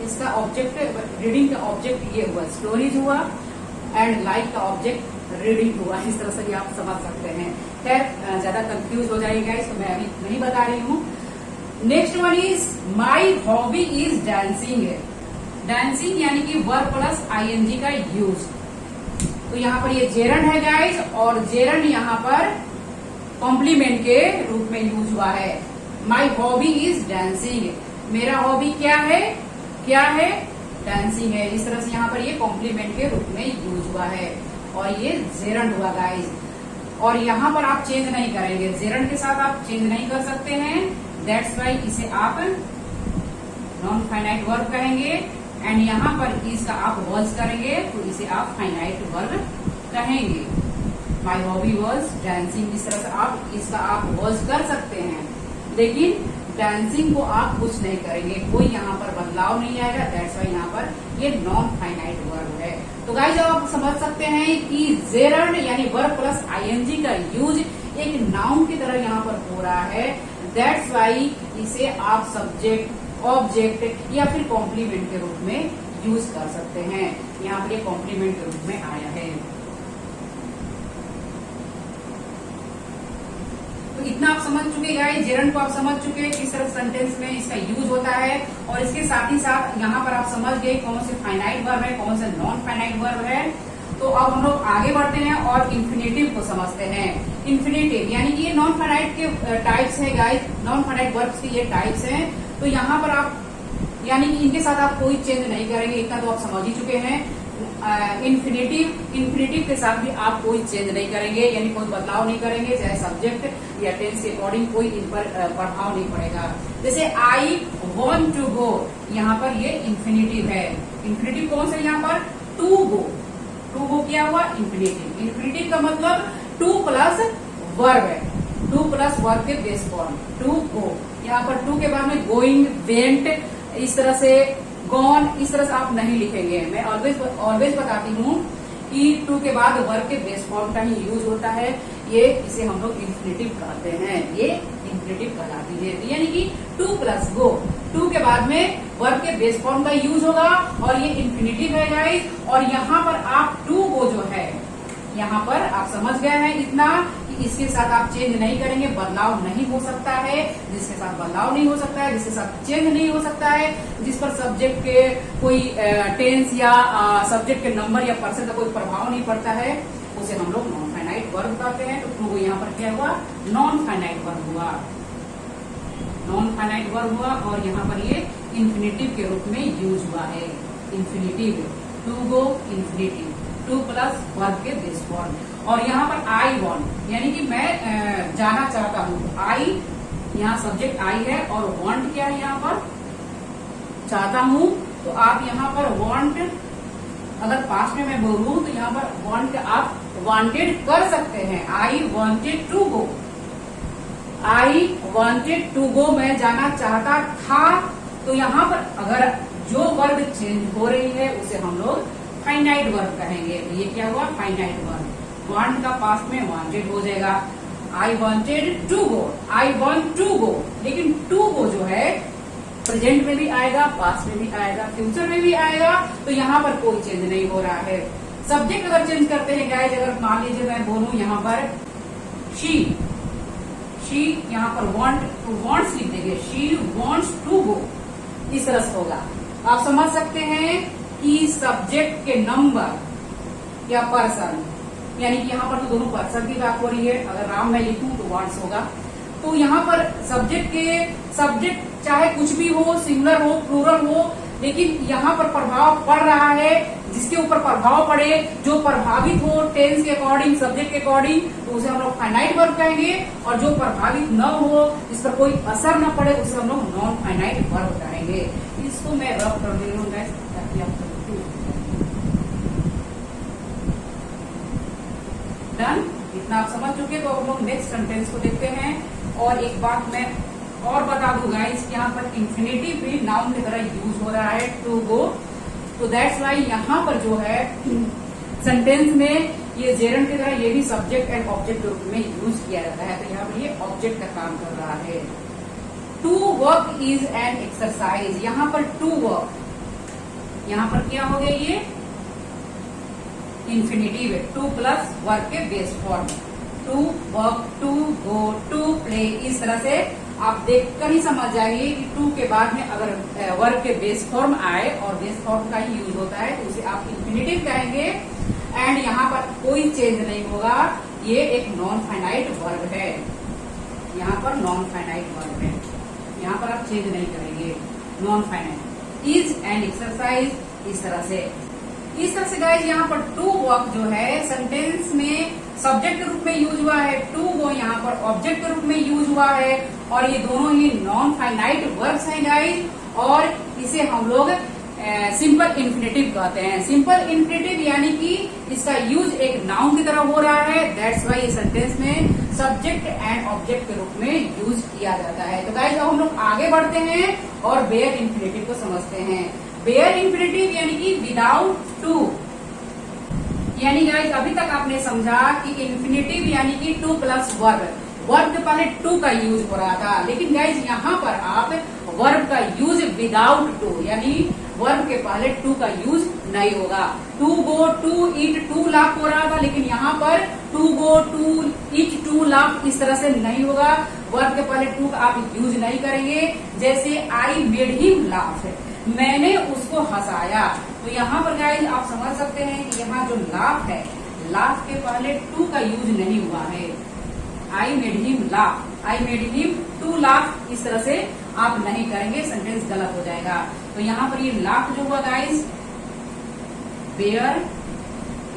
इसका ऑब्जेक्ट, रीडिंग का ऑब्जेक्ट ये हुआ स्टोरीज हुआ एंड लाइक का ऑब्जेक्ट रीडिंग हुआ। इस तरह से भी आप समझ सकते हैं। खैर ज्यादा कंफ्यूज हो जाएगा इसको मैं अभी नहीं बता रही हूँ। Next one is my hobby is dancing. Dancing यानी कि वर्ब प्लस आईएनजी का यूज। तो यहाँ पर ये जेरन है गाइस, और जेरन यहाँ पर कॉम्प्लीमेंट के रूप में यूज हुआ है। माई हॉबी इज डांसिंग, मेरा हॉबी क्या है डांसिंग है। इस तरह से यहाँ पर ये कॉम्प्लीमेंट के रूप में यूज हुआ है और ये जेरन हुआ गाइस। और यहाँ पर आप चेंज नहीं करेंगे, जेरन के साथ आप चेंज नहीं कर सकते हैं। दैट्स वाई इसे आप नॉन फाइनाइट वर्ब कहेंगे। एंड यहाँ पर इसका आप वर्ज करेंगे तो इसे आप फाइनाइट वर्ब कहेंगे। माई हॉबी वॉज डांसिंग, इस तरह से आप इसका आप वर्ज कर सकते हैं, लेकिन डांसिंग को आप कुछ नहीं करेंगे, कोई यहाँ पर बदलाव नहीं आएगा। दैट्स वाई यहाँ पर ये नॉन फाइनाइट वर्ब है। तो गाइस आप समझ सकते हैं कि जेरन यानी वर्ब प्लस आईएनजी का यूज एक नाउन की तरह यहाँ पर हो रहा है। दैट्स वाई इसे आप सब्जेक्ट, ऑब्जेक्ट या फिर कॉम्प्लीमेंट के रूप में यूज कर सकते हैं। यहाँ पर ये कॉम्प्लीमेंट के रूप में आया है। तो इतना आप समझ चुके गाइस, जेरन को आप समझ चुके किस तरह सेंटेंस में इसका यूज होता है, और इसके साथ ही साथ यहाँ पर आप समझ गए कौन से फाइनाइट वर्ब है, कौन से नॉन फाइनाइट वर्ब है। तो अब हम लोग आगे बढ़ते हैं और इन्फिनेटिव को समझते हैं। इन्फिनेटिव यानी कि ये नॉन फाइनाइट के टाइप्स है गाइस, नॉन फाइनाइट वर्ब्स के ये टाइप्स हैं। तो यहाँ पर आप यानी कि इनके साथ आप कोई चेंज नहीं करेंगे, इतना तो आप समझ ही चुके हैं। इन्फिनेटिव के साथ भी आप कोई चेंज नहीं करेंगे, यानी कोई बदलाव नहीं करेंगे, चाहे सब्जेक्ट या टेंस के अकॉर्डिंग कोई इन पर प्रभाव नहीं पड़ेगा। जैसे आई वॉन्ट टू गो, यहाँ पर ये इन्फिनेटिव है। इन्फिनेटिव कौन सा यहाँ पर, टू गो। टू गो क्या हुआ, इन्फिनेटिव। इन्फिनेटिव का मतलब टू प्लस वर्ब है, टू प्लस वर्ब के बेस फॉर्म टू गो। यहाँ पर टू के बाद में गोइंग, वेंट, इस तरह से गॉन, इस तरह से आप नहीं लिखेंगे। मैं ऑलवेज बताती हूँ कि टू के बाद वर्ब के बेस फॉर्म का ही यूज होता है। ये इसे हम लोग इन्फिनेटिव कहते हैं, ये इन्फिनेटिव कहलाती है। यानी कि टू प्लस गो, टू के बाद में वर्ब के बेस फॉर्म का यूज होगा और ये इन्फिनेटिव है गाइस। और यहाँ पर आप टू गो जो है, यहाँ पर आप समझ गए हैं इतना कि इसके साथ आप चेंज नहीं करेंगे, बदलाव नहीं हो सकता है। जिसके साथ बदलाव नहीं हो सकता है, जिसके साथ चेंज नहीं हो सकता है, जिस पर सब्जेक्ट के कोई टेंस या सब्जेक्ट के नंबर या पर्सन का कोई प्रभाव नहीं पड़ता है, उसे हम लोग नॉन फाइनाइट वर्ब कहते हैं। तो टू यहाँ पर क्या हुआ, नॉन फाइनाइट वर्ब हुआ, नॉन फाइनाइट वर्ब हुआ। और यहाँ पर ये इन्फिनेटिव के रूप में यूज हुआ है। Infinitive, to go infinitive, to plus verb के बेस फॉर्म। और यहाँ पर आई वॉन्ट यानी कि मैं जाना चाहता हूँ, तो आई यहाँ सब्जेक्ट आई है और वॉन्ट क्या है यहाँ पर चाहता हूँ, तो आप यहाँ पर वॉन्ट अगर पास्ट में मैं बोलूँ तो यहाँ पर वॉन्ट आप वांटेड कर सकते हैं। I wanted to go, I wanted to go मैं जाना चाहता था। तो यहाँ पर अगर जो वर्ब चेंज हो रही है उसे हम लोग फाइनाइट वर्ब कहेंगे। तो ये क्या हुआ फाइनाइट वर्ब। वांट का पास्ट में वांटेड हो जाएगा। I wanted to go, I want to go, लेकिन टू गो जो है प्रेजेंट में भी आएगा, पास्ट में भी आएगा, फ्यूचर में भी आएगा। तो यहाँ पर कोई चेंज नहीं हो रहा है। सब्जेक्ट अगर चेंज करते हैं गाइस, अगर मान लीजिए मैं बोलूं यहाँ पर शी यहाँ पर वॉन्ट्स लिख देंगे, शी वॉन्ट्स टू गो, इस तरह से होगा। आप समझ सकते हैं कि सब्जेक्ट के नंबर या पर्सन, यानी कि यहाँ पर तो दोनों पर्सन की बात हो रही है। अगर राम मैं लिखूं तो वॉन्ट्स होगा। तो यहाँ पर सब्जेक्ट चाहे कुछ भी हो, सिंगुलर हो, प्लूरल हो, लेकिन यहाँ पर प्रभाव पड़ रहा है। जिसके ऊपर प्रभाव पड़े, जो प्रभावित हो टेंस के अकॉर्डिंग, सब्जेक्ट के अकॉर्डिंग, तो उसे हम लोग फाइनाइट वर्ब कहेंगे। और जो प्रभावित न हो, इस पर कोई असर न पड़े, उसे हम लोग नॉन फाइनाइट वर्ब कहेंगे। इसको मैं रब कर दे रहा हूँ गाइस, ताकि आप डन। इतना आप समझ चुके, तो हम लोग नेक्स्ट सेंटेंस को देखते हैं। और एक बात मैं और बता दूं गाइस, यहाँ पर इंफिनिटिव भी नाउन की तरह यूज हो रहा है, टू गो। तो दैट्स वाई यहाँ पर जो है सेंटेंस में ये जेरन की तरह ये भी सब्जेक्ट एंड ऑब्जेक्ट के रूप में यूज किया जाता है। तो यहाँ पर ये ऑब्जेक्ट का काम कर रहा है। To work is an exercise, यहाँ पर टू वर्क, यहाँ पर क्या हो गया ये इंफिनिटिव है, टू प्लस वर्क के base form. To work, to go, to play, इस तरह से आप देखकर ही समझ जाइए कि टू के बाद में अगर वर्ब के बेस फॉर्म आए, और बेस फॉर्म का ही यूज होता है, तो उसे आप इंफिनिटिव कहेंगे। एंड यहाँ पर कोई चेंज नहीं होगा, ये एक नॉन फाइनाइट वर्ब है। यहाँ पर नॉन फाइनाइट वर्ब है, यहाँ पर आप चेंज नहीं करेंगे, non finite. Is an exercise, इस तरह से गाइज यहाँ पर टू वर्क जो है सेंटेंस में सब्जेक्ट के रूप में यूज हुआ है, टू गो यहाँ पर ऑब्जेक्ट के रूप में यूज हुआ है। और ये दोनों ही नॉन फाइनाइट वर्ब्स हैं गाइज, और इसे हम लोग सिंपल इन्फिनेटिव कहते हैं। सिंपल इन्फिनेटिव यानी कि इसका यूज एक नाउन की तरह हो रहा है। दैट्स वाई ये सेंटेंस में सब्जेक्ट एंड ऑब्जेक्ट के रूप में यूज किया जाता है। तो गाइज अब हम लोग आगे बढ़ते हैं और बेयर इन्फिनेटिव को समझते हैं। बेयर इन्फिनेटिव यानी कि विदाउट टू, यानी गाइज अभी तक आपने समझा कि इन्फिनेटिव यानी कि टू प्लस वर्ब, वर्ब के पहले टू का यूज हो रहा था। लेकिन गाइज यहाँ पर आप वर्ब का यूज विदाउट टू, यानी वर्ब के पहले टू का यूज नहीं होगा। To go, to eat, to laugh हो रहा था, लेकिन यहाँ पर to go, to eat, to laugh इस तरह से नहीं होगा। वर्ब के पहले टू का आप यूज नहीं करेंगे। जैसे आई मेड हिम लाफ, मैंने उसको हंसाया। तो यहाँ पर गाइज आप समझ सकते हैं कि यहाँ जो लाफ है, लाफ के पहले टू का यूज नहीं हुआ है। I made him laugh, I made him to laugh, इस तरह से आप नहीं करेंगे, सेंटेंस गलत हो जाएगा। तो यहाँ पर ये लाफ जो हुआ गाइज बेयर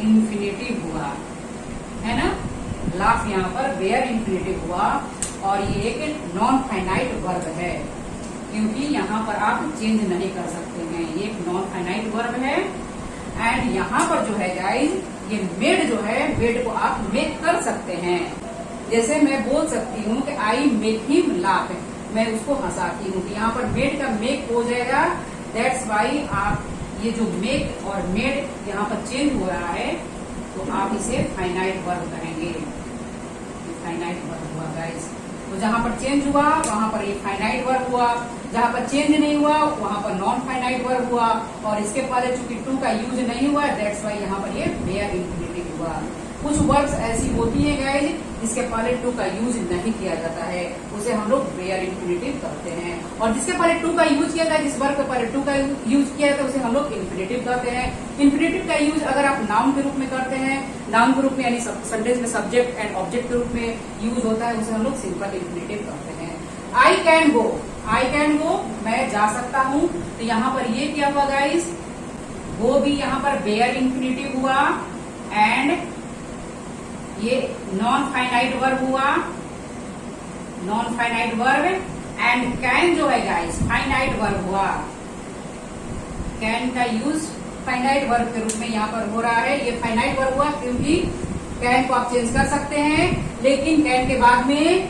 इन्फिनेटिव हुआ है ना, लाफ यहाँ पर बेयर इन्फिनेटिव हुआ। और ये एक नॉन फाइनाइट वर्ब है, क्योंकि यहाँ पर आप चेंज नहीं कर सकते हैं, ये एक नॉन फाइनाइट वर्ब है। एंड यहाँ पर जो है गाइज ये मेड जो है, मेड को आप मेक कर सकते हैं। जैसे मैं बोल सकती हूँ कि आई मेक हिम लाफ, मैं उसको हंसाती हूँ, यहाँ पर मेड का मेक हो जाएगा। दैट्स वाई आप ये जो मेक और मेड यहाँ पर चेंज हो रहा है, तो आप इसे फाइनाइट वर्ब कहेंगे। फाइनाइट वर्ब हुआ गाइज। तो जहाँ पर चेंज हुआ वहां पर ये फाइनाइट वर्ब हुआ, जहाँ पर चेंज नहीं हुआ वहां पर नॉन फाइनाइट वर्ब हुआ। और इसके पहले चूंकि टू का यूज नहीं हुआ, दैट्स वाई यहाँ पर ये बेयर इन्फिनेटिव हुआ। कुछ वर्ब्स ऐसी होती है गाइज जिसके पहले टू का यूज नहीं किया जाता है, उसे हम लोग बेयर इन्फिनेटिव करते हैं। और जिसके पहले टू का यूज किया जाता है, जिस वर्ब के पहले टू का यूज किया जाता है, उसे हम लोग इन्फिनेटिव करते हैं। इन्फिनेटिव का यूज अगर आप नाउन के रूप में करते हैं, नाउन के रूप में यानी सेंटेंस में सब्जेक्ट एंड ऑब्जेक्ट के रूप में यूज होता है, उसे हम लोग सिंपल इन्फिनेटिव करते हैं। I can go, I can go, मैं जा सकता हूँ। तो यहाँ पर ये क्या हुआ गाइज, वो भी यहाँ पर बेयर इन्फिनेटिव हुआ। एंड ये नॉन फाइनाइट वर्ब हुआ, non finite verb. And can जो है गाइस फाइनाइट वर्ब हुआ। कैन का यूज फाइनाइट वर्ब के रूप में यहाँ पर हो रहा है। ये फाइनाइट वर्ब हुआ क्योंकि कैन को आप चेंज कर सकते हैं, लेकिन कैन के बाद में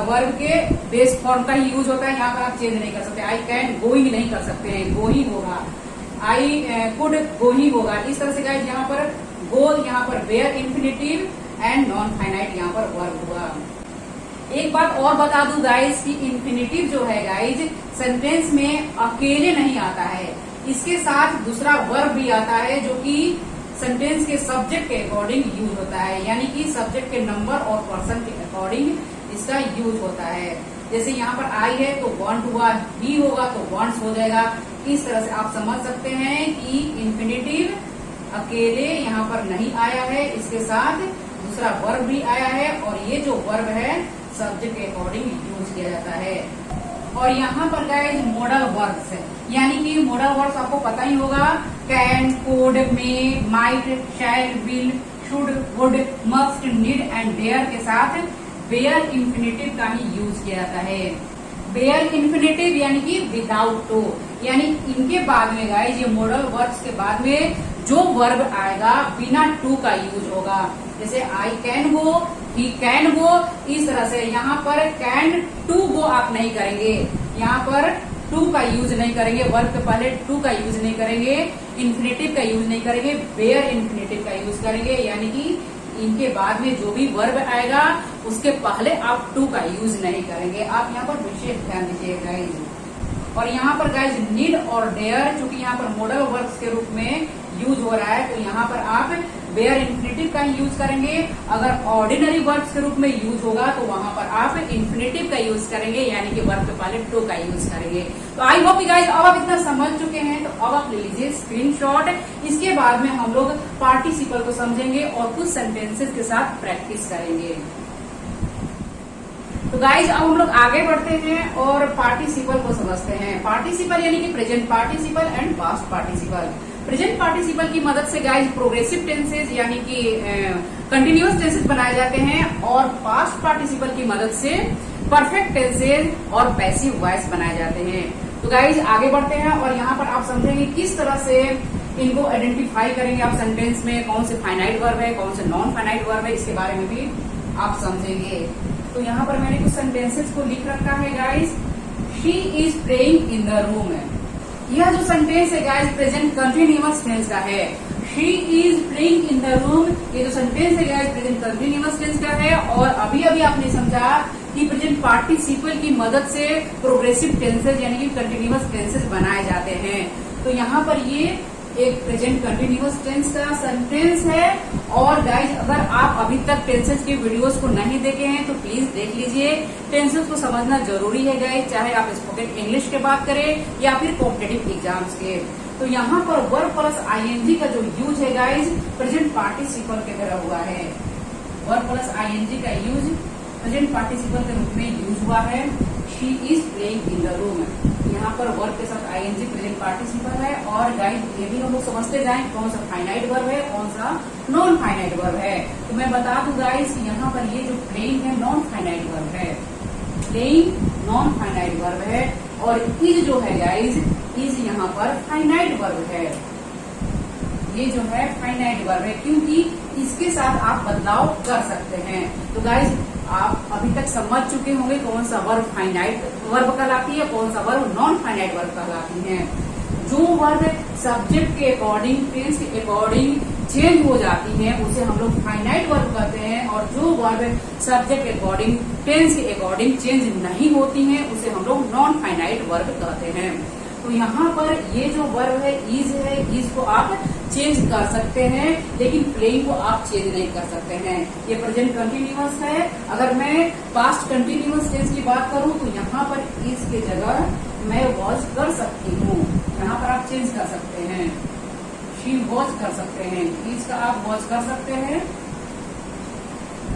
वर्ब के बेस फॉर्म का ही यूज होता है। यहाँ पर आप चेंज नहीं कर सकते। आई कैन गोइंग नहीं कर सकते हैं, गोइंग होगा। आई कुड गोइंग होगा। इस तरह से गाइस यहाँ पर गो, यहाँ पर where infinitive and non finite यहाँ पर वर्ब हुआ। एक बात और बता दूं गाइस कि इंफिनिटिव जो है गाइस सेंटेंस में अकेले नहीं आता है, इसके साथ दूसरा वर्ब भी आता है जो कि सेंटेंस के सब्जेक्ट के अकॉर्डिंग यूज होता है, यानी कि सब्जेक्ट के नंबर और पर्सन के अकॉर्डिंग इसका यूज होता है। जैसे यहाँ पर आई है तो वांट हुआ, बी होगा तो वांट्स हो जाएगा। इस तरह से आप समझ सकते हैं कि इंफिनिटिव अकेले यहाँ पर नहीं आया है, इसके साथ दूसरा वर्ब भी आया है और ये जो वर्ब है सब्जेक्ट के अकॉर्डिंग यूज किया जाता है। और यहाँ पर गाइस मॉडल वर्ब्स है, यानी कि मॉडल वर्ब्स आपको पता ही होगा, can, could, may, might, shall, will, should, would, must, need and dare के साथ वेयर इंफिनिटिव का ही यूज किया जाता है। वेयर इंफिनिटिव यानी कि विदाउट टू, यानी इनके बाद में गाइस ये मॉडल वर्ब्स के बाद में जो वर्ब आएगा बिना टू का यूज होगा। जैसे I can go, he can go. इस तरह से यहाँ पर कैन टू गो आप नहीं करेंगे, यहाँ पर टू का यूज नहीं करेंगे, वर्ब के पहले टू का यूज नहीं करेंगे, इन्फिनेटिव का यूज नहीं करेंगे, वेयर इन्फिनेटिव का यूज करेंगे। यानी कि इनके बाद में जो भी वर्ब आएगा उसके पहले आप टू का यूज नहीं करेंगे। आप यहाँ पर विशेष ध्यान दीजिएगा गाइस। और यहाँ पर गाइस नीड और डेयर चूंकि यहाँ पर मॉडल वर्ब्स के रूप में यूज हो रहा है तो यहाँ पर आप वेयर इन्फिनेटिव का यूज करेंगे। अगर ऑर्डिनरी वर्ब्स के रूप में यूज होगा तो वहां पर आप इन्फिनेटिव का यूज करेंगे, यानी कि वर्ब के पहले टू का यूज करेंगे। तो आई होप गाइस अब आप इतना समझ चुके हैं, तो अब आप ले लीजिए स्क्रीनशॉट। इसके बाद में हम लोग पार्टिसिपल को समझेंगे और कुछ सेंटेंसेस के साथ प्रैक्टिस करेंगे। तो गाइज अब हम लोग आगे बढ़ते हैं और पार्टिसिपल को समझते हैं। पार्टिसिपल यानी कि present participle and past participle. Present participle की मदद से गाइज प्रोग्रेसिव टेंसेज यानी कि कंटिन्यूअस टेंसेज बनाए जाते हैं और पास्ट पार्टिसिपल की मदद से परफेक्ट टेंसेज और पैसिव वॉइस बनाए जाते हैं। तो गाइज आगे बढ़ते हैं और यहाँ पर आप समझेंगे किस तरह से इनको आइडेंटिफाई करेंगे आप सेंटेंस में, कौन से फाइनाइट वर्ब है, कौन से नॉन फाइनाइट वर्ब है, इसके बारे में भी आप समझेंगे। तो यहाँ पर मैंने कुछ सेंटेंसेस को लिख रखा है guys. She is playing in the room. यह जो सेंटेंस है गाइज प्रेजेंट कंटिन्यूअस टेंस का है। She is playing in the room, ये जो सेंटेंस है गाइज प्रेजेंट कंटिन्यूअस टेंस का है। और अभी अभी आपने समझा कि प्रेजेंट पार्टिसिपल की मदद से प्रोग्रेसिव टेंसेज यानी कि कंटिन्यूअस टेंसेज बनाए जाते हैं। तो यहाँ पर ये एक प्रेजेंट कंटिन्यूअस टेंस का सेंटेंस है। और गाइज अगर आप अभी तक टेंसेस के वीडियोस को नहीं देखे हैं तो प्लीज देख लीजिए। टेंसेस को समझना जरूरी है गाइज, चाहे आप स्पोकन इंग्लिश की बात करें या फिर कॉम्पिटिटिव एग्जाम्स के। तो यहाँ पर वर्ब प्लस आईएनजी का जो यूज है गाइज प्रेजेंट पार्टिसिपल के तरह हुआ है। वर्ब प्लस आईएनजी का यूज प्रेजेंट पार्टिसिपल के रूप में यूज हुआ है। She is playing in the room, यहाँ पर वर्ब के साथ आईएनजी प्रेजेंट पार्टिसिपल है। और गाइज ये भी हम लोग समझते जाएं कौन सा फाइनाइट वर्ब है, कौन सा नॉन फाइनाइट वर्ब है। तो मैं बता दूं गाइज कि यहाँ पर ये जो प्लेइंग है नॉन फाइनाइट वर्ब है, प्लेइंग नॉन फाइनाइट वर्ब है। और इज जो है गाइज इज यहाँ पर फाइनाइट वर्ब है। ये जो है फाइनाइट वर्ब है क्योंकि इसके साथ आप बदलाव कर सकते हैं। तो गाइज आप अभी तक समझ चुके होंगे कौन सा वर्ब फाइनाइट वर्ब कहलाती है, कौन सा वर्ब नॉन फाइनाइट वर्ब कहलाती है। जो वर्ब सब्जेक्ट के अकॉर्डिंग टेंस के अकॉर्डिंग चेंज हो जाती है उसे हम लोग फाइनाइट वर्ब कहते हैं। और जो वर्ब सब्जेक्ट के अकॉर्डिंग टेंस के अकॉर्डिंग चेंज नहीं होती है उसे हम लोग नॉन फाइनाइट वर्ब कहते हैं। तो यहाँ पर ये जो वर्ब है, इज को आप चेंज कर सकते हैं लेकिन प्लेइंग को आप चेंज नहीं कर सकते हैं। ये प्रेजेंट कंटिन्यूअस है। अगर मैं पास्ट कंटिन्यूअस टेंस की बात करूं तो यहाँ पर इज के जगह मैं वॉज कर सकती हूँ, यहाँ पर आप चेंज कर सकते हैं। शी वॉज कर सकते हैं, इज का आप वॉज कर सकते हैं।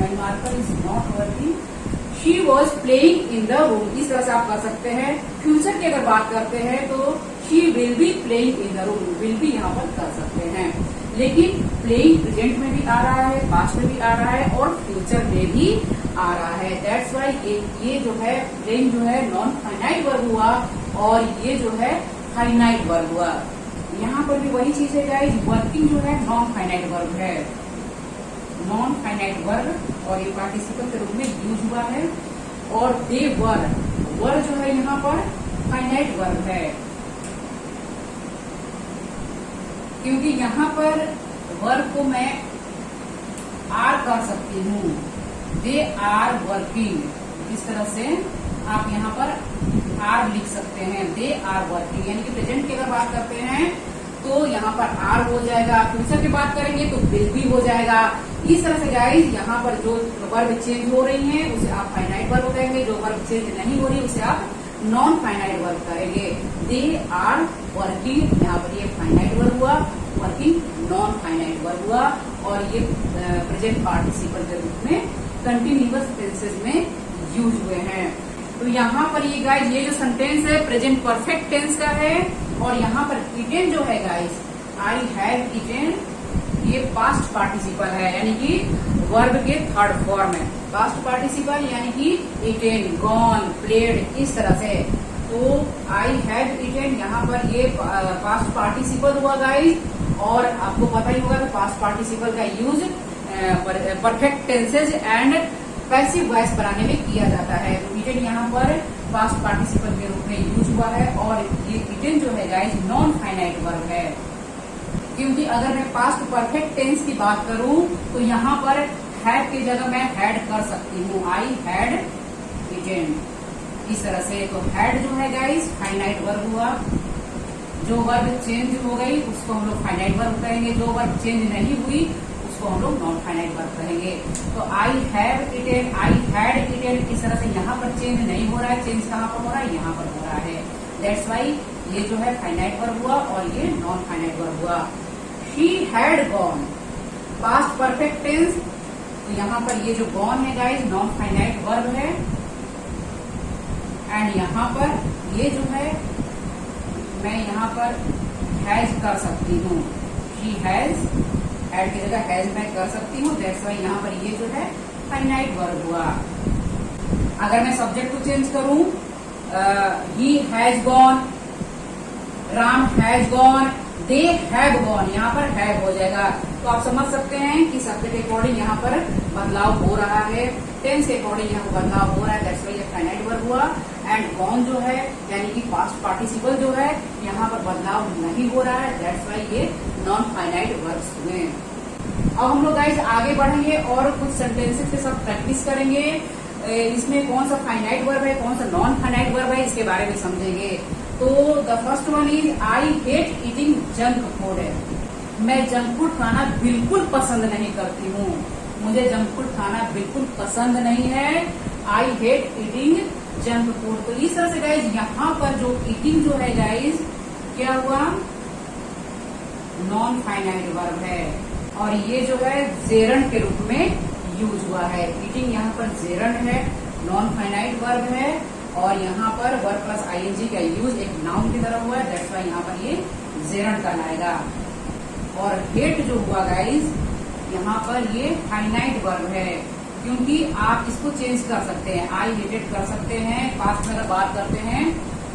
And marker is not working. She was playing in the room, इस तरह से आप कर सकते हैं। फ्यूचर की अगर बात करते हैं तो she will be playing in the room, will be यहाँ पर कर सकते हैं। लेकिन प्लेइंग प्रेजेंट में भी आ रहा है, पास्ट में भी आ रहा है और फ्यूचर में भी आ रहा है। दैट्स वाई ये जो है प्लेइंग जो है नॉन फाइनाइट वर्ब हुआ और ये जो है फाइनाइट वर्ब हुआ। यहाँ पर भी वही चीज है गाइस, वर्किंग जो है नॉन फाइनाइट वर्ब है, नॉन फाइनाइट वर्ब और ये पार्टिसिपल के रूप में यूज हुआ है। और दे वर जो है यहाँ पर फाइनाइट वर्ब है, क्योंकि यहाँ पर वर्ब को मैं आर कर सकती हूँ, दे आर वर्किंग। इस तरह से आप यहाँ पर आर लिख सकते हैं, दे आर वर्किंग, यानी कि प्रेजेंट की अगर बात करते हैं तो यहाँ पर आर हो जाएगा, फ्यूचर की बात करेंगे तो विल भी हो जाएगा। इस तरह से गाइस यहाँ पर जो वर्ब चेंज हो रही है उसे आप फाइनाइट वर्ब कहेंगे, जो वर्ब चेंज नहीं हो रही उसे आप नॉन फाइनाइट वर्ब करेंगे। दे आर वर्किंग, यहाँ पर ये फाइनाइट वर्ब हुआ, वर्किंग नॉन फाइनाइट वर्ब हुआ और ये प्रेजेंट पार्टिसिपल के रूप में कंटिन्यूअस टेंसेस में यूज हुए हैं। तो यहाँ पर ये गाइस ये जो सेंटेंस है प्रेजेंट परफेक्ट टेंस का है और यहाँ पर इटेन जो है गाइस, आई हैव इटेन, ये पास्ट पार्टिसिपल है, यानी कि वर्ब के थर्ड फॉर्म है। पास्ट पार्टिसिपल यानी कि इटेन, गॉन, प्लेड, इस तरह से। तो आई हैव इटेन यहाँ पर ये पास्ट पार्टिसिपल हुआ गाइस और आपको पता ही होगा कि पास्ट पार्टिसिपल का use perfect tenses and passive voice बनाने में किया जाता है। तो इटेन यहाँ पर पास्ट पार्टिसिपल के रूप में यूज हुआ है और ये इटेन जो है गाइस नॉन फाइनाइट वर्ब है, क्योंकि अगर मैं पास्ट परफेक्ट टेंस की बात करूं तो यहाँ पर हैड की जगह मैं हैड कर सकती हूँ, आई हैड इटेन, इस तरह से। तो हैड जो है गाइस फाइनाइट वर्ब हुआ, जो वर्ब चेंज हो गई उसको हम लोग फाइनाइट वर्ब कहेंगे, जो वर्ब चेंज नहीं हुई उसको हम लोग नॉन फाइनाइट वर्ब कहेंगे। तो I have eaten, I had eaten, इस तरह से यहाँ पर चेंज नहीं हो रहा है, चेंज कहाँ पर हो रहा है, यहाँ पर हो रहा है। दैट्स वाई ये जो है फाइनाइट वर्ब हुआ और ये नॉन फाइनाइट वर्ब हुआ। She had gone, past perfect tense, तो यहाँ पर ये जो गॉन है गाइस नॉन फाइनाइट वर्ब है एंड यहाँ पर ये जो है मैं यहाँ पर हैज कर सकती हूँ, शी हैज, हैड की जगह हैज मैं कर सकती हूँ। दैट्स वाई यहाँ पर ये जो है फाइनाइट वर्ब हुआ। अगर मैं सब्जेक्ट को चेंज करूं, he has gone, Ram has gone, they have gone, यहाँ पर हैव हो जाएगा। तो आप समझ सकते हैं कि सब्जेक्ट के अकॉर्डिंग यहाँ पर बदलाव हो रहा है, टेंस के अकॉर्डिंग यहाँ पर बदलाव हो रहा है। दैट्स वाई ये फाइनाइट वर्ब हुआ एंड गॉन जो है यानी कि पास्ट पार्टिसिपल जो है यहाँ पर बदलाव नहीं हो रहा है। दैट्स वाई ये नॉन फाइनाइट वर्ब्स हुए। अब हम लोग गाइस आगे बढ़ेंगे और कुछ सेंटेंसेस के साथ प्रैक्टिस करेंगे। इसमें कौन सा फाइनाइट वर्ब है, कौन सा नॉन फाइनाइट वर्ब है, इसके बारे में समझेंगे। तो the first one is I hate eating junk food. मैं जंक फूड खाना बिल्कुल पसंद नहीं करती हूँ, मुझे जंक फूड खाना बिल्कुल पसंद नहीं है। आई हेट ईटिंग जंक फूड। तो इस तरह से गाइज यहाँ पर जो ईटिंग जो है गाइज क्या हुआ, नॉन फाइनाइट वर्ब है और ये जो है जेरंड के रूप में यूज हुआ है। ईटिंग यहाँ पर जेरंड है, नॉन फाइनाइट वर्ब है और यहाँ पर वर्ब प्लस आईएनजी का यूज एक नाउन की तरह हुआ है। दैट्स वाई यहाँ पर ये जेरंड कहलाएगा। और हेट जो हुआ गाइज यहाँ पर ये फाइनाइट वर्ब है, क्योंकि आप इसको चेंज कर सकते हैं, आई हेटेड कर सकते हैं। पास्ट में अगर बात करते हैं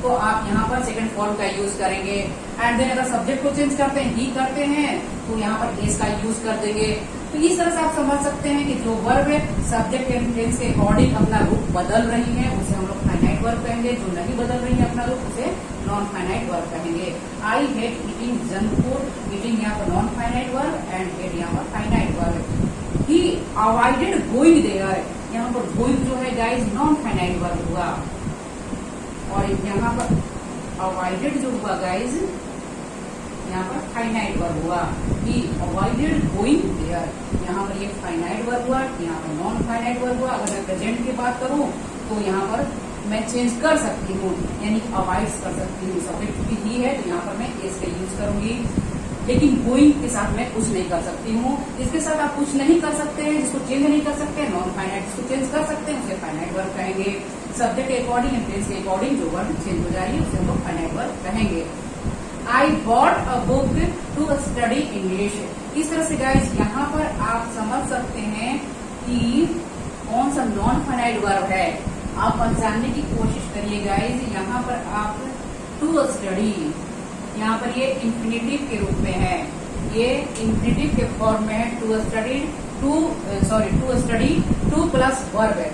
तो आप यहाँ पर सेकंड फॉर्म का यूज करेंगे एंड देन अगर सब्जेक्ट को चेंज करते हैं, ही करते हैं, तो यहाँ पर एस का यूज कर देंगे। तो इस तरह से आप समझ सकते हैं कि जो वर्ब है सब्जेक्ट एंड टेंस के अकॉर्डिंग अपना रूप बदल रही है उसे हम लोग फाइनाइट वर्ब कहेंगे, जो नहीं बदल रही है अपना रूप उसे नॉन फाइनाइट वर्ब कहेंगे। I hate eating junk food, eating यहाँ पर non finite verb and hate यहाँ पर finite verb. He avoided going there, यहाँ पर गोइंग जो है गाइज नॉन फाइनाइट वर्ब हुआ और यहाँ पर अवॉइडेड जो हुआ गाइज यहाँ पर फाइनाइट वर्ब हुआ। ही अवॉइडेड गोइंग देयर, यहाँ पर ये फाइनाइट वर्ब हुआ, यहाँ पर नॉन फाइनाइट वर्ब हुआ। अगर मैं प्रेजेंट की बात करूं तो यहाँ पर मैं चेंज कर सकती हूँ, यानी अवॉइड कर सकती हूँ। सब्जेक्ट भी ही है तो यहाँ पर मैं एस का यूज करूंगी, लेकिन गोइंग के साथ मैं कुछ नहीं कर सकती हूँ। इसके साथ आप कुछ नहीं कर सकते हैं, जिसको चेंज नहीं कर सकते हैं नॉन फाइनाइट, जिसको चेंज कर सकते हैं उसे फाइनाइट वर्ब कहेंगे। सब्जेक्ट के अकॉर्डिंग एंड टेंस के अकॉर्डिंग जो वर्ब चेंज हो जा रही है उसे हम लोग फाइनाइट वर्ब कहेंगे। I bought a book to study English. इस तरह से गाइज यहाँ पर आप समझ सकते हैं कि कौन सा नॉन फाइनाइट वर्ब है। आप पहचानने की कोशिश करिए गाइज। यहाँ पर आप टू स्टडी, यहाँ पर ये इंफिनिटिव के रूप में है, ये इंफिनिटिव के फॉर्म में है। To study, to study, to plus verb है,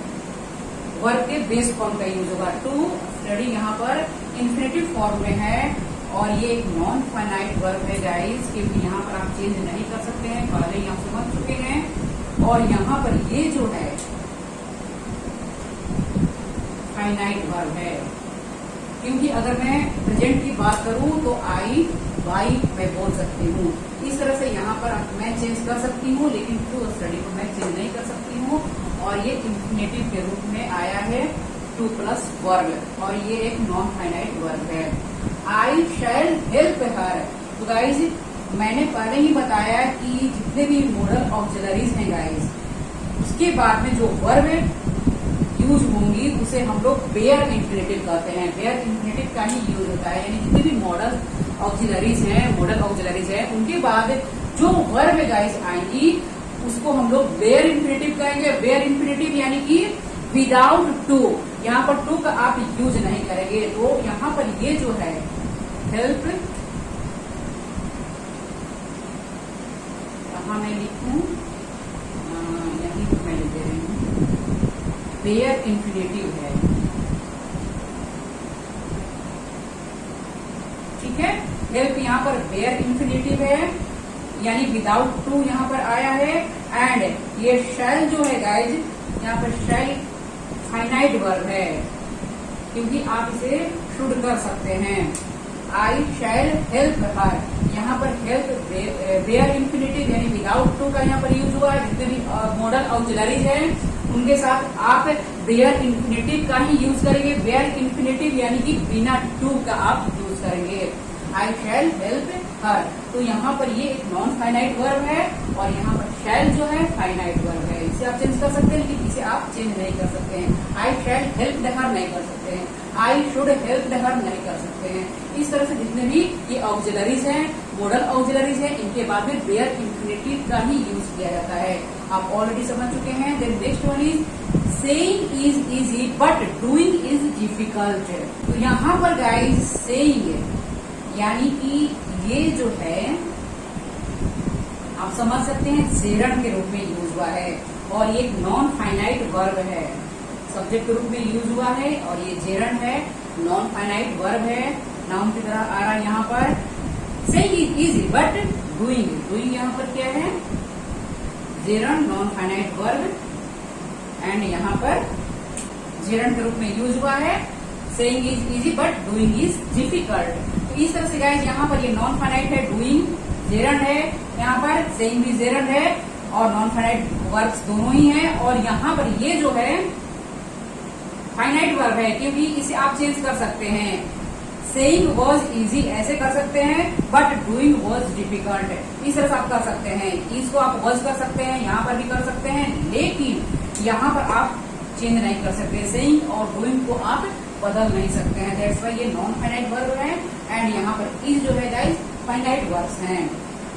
वर्ब के बेस फॉर्म का यूज होगा। टू स्टडी यहाँ पर इंफिनिटिव फॉर्म में है और ये एक नॉन फाइनाइट वर्ब है गाइस, क्योंकि यहाँ पर आप चेंज नहीं कर सकते हैं, पहले ही आप समझ चुके हैं। और यहाँ पर ये जो है फाइनाइट वर्ब है, क्योंकि अगर मैं प्रेजेंट की बात करूं तो आई वाई मैं बोल सकती हूँ। इस तरह से यहाँ पर मैं चेंज कर सकती हूँ, लेकिन टू स्टडी को मैं चेंज नहीं कर सकती हूँ। और ये इंफिनिटिव के रूप में आया है, टू प्लस वर्ब, और ये एक नॉन फाइनाइट वर्ब है। आई शैल हेल्प हर। तो गाइज मैंने पहले ही बताया कि जितने भी मॉडल ऑक्सिलरीज हैं गाइज, उसके बाद में जो वर्ब यूज होंगी उसे हम लोग बेयर इंफिनिटिव कहते हैं। बेयर इंफिनिटिव का ही यूज होता है, यानी जितने भी मॉडल ऑक्सिलरीज हैं उनके बाद जो वर्ब गाइज आएंगी उसको हम लोग बेयर इंफिनिटिव कहेंगे। बेयर इंफिनिटिव यानी कि विदाउट टू, यहाँ पर टू का आप यूज नहीं करेंगे। तो यहाँ पर ये जो है हेल्प, यहाँ मैं लिखूं, यही मैं लिख दे रही हूँ, बेयर इंफिनिटिव है, ठीक है। हेल्प यहाँ पर बेयर इंफिनिटिव है, यानी विदाउट टू यहाँ पर आया है। एंड ये शैल जो है गाइज, यहाँ पर शैल फाइनाइट वर्ब है, क्योंकि आप इसे शुड कर सकते हैं। आई शैल हेल्प हर, यहाँ पर हेल्प बेयर इंफिनिटिव यानी विदाउट टू का यहाँ पर यूज हुआ है। जितने भी मॉडल ऑक्सिलरीज हैं उनके साथ आप बेयर इंफिनिटिव का ही यूज करेंगे। बेयर इंफिनिटिव यानी कि बिना टू का आप यूज करेंगे। आई शैल हेल्प हर, तो यहाँ पर ये एक नॉन फाइनाइट वर्ब है और यहाँ पर शैल जो है फाइनाइट वर्ब है। इसे आप चेंज कर सकते हैं, लेकिन इसे आप चेंज नहीं कर सकते हैं। आई शैल हेल्प हर नहीं कर सकते हैं, आई शुड हेल्प हर नहीं कर सकते हैं। इस तरह से जितने भी ये ऑक्सिलरीज हैं, मॉडल ऑक्सिलरीज हैं, इनके बाद में बेयर इंफिनिटिव का ही यूज किया जाता है। आप ऑलरेडी समझ चुके हैं। Then next one is saying is easy but doing is difficult. तो यहाँ पर गाइज सेइंग यानी कि ये जो है आप समझ सकते हैं जेरन के रूप में यूज हुआ है और ये एक नॉन फाइनाइट वर्ब है, सब्जेक्ट के रूप में यूज हुआ है और ये जेरन है, नॉन फाइनाइट वर्ब है, नाउन की तरह आ रहा है। यहाँ पर saying is easy but doing, doing यहाँ पर क्या है, gerund non finite verb, and यहाँ पर जेरन के रूप में यूज हुआ है। Saying is easy but doing is difficult. तो इस तरह से गाइस यहाँ पर ये नॉन फाइनाइट है, डूइंग जेरन है, यहाँ पर सेइंग भी जेरन है और नॉन फाइनाइट वर्ब्स दोनों ही हैं। और यहाँ पर ये जो है फाइनाइट वर्ब है, क्योंकि इसे आप चेंज कर सकते हैं। सेइंग वॉज इजी ऐसे कर सकते हैं, बट डूइंग वॉज डिफिकल्ट इस तरह से आप कर सकते हैं। इसको आप वॉज कर सकते हैं, यहाँ पर भी कर सकते हैं, लेकिन यहाँ पर आप चेंज नहीं कर सकते। सेइंग और डूइंग को आप बदल नहीं सकते हैं। दैट्स वाई ये नॉन फाइनाइट वर्ब है एंड यहाँ पर इज जो है गाइस फाइनाइट वर्ब्स हैं।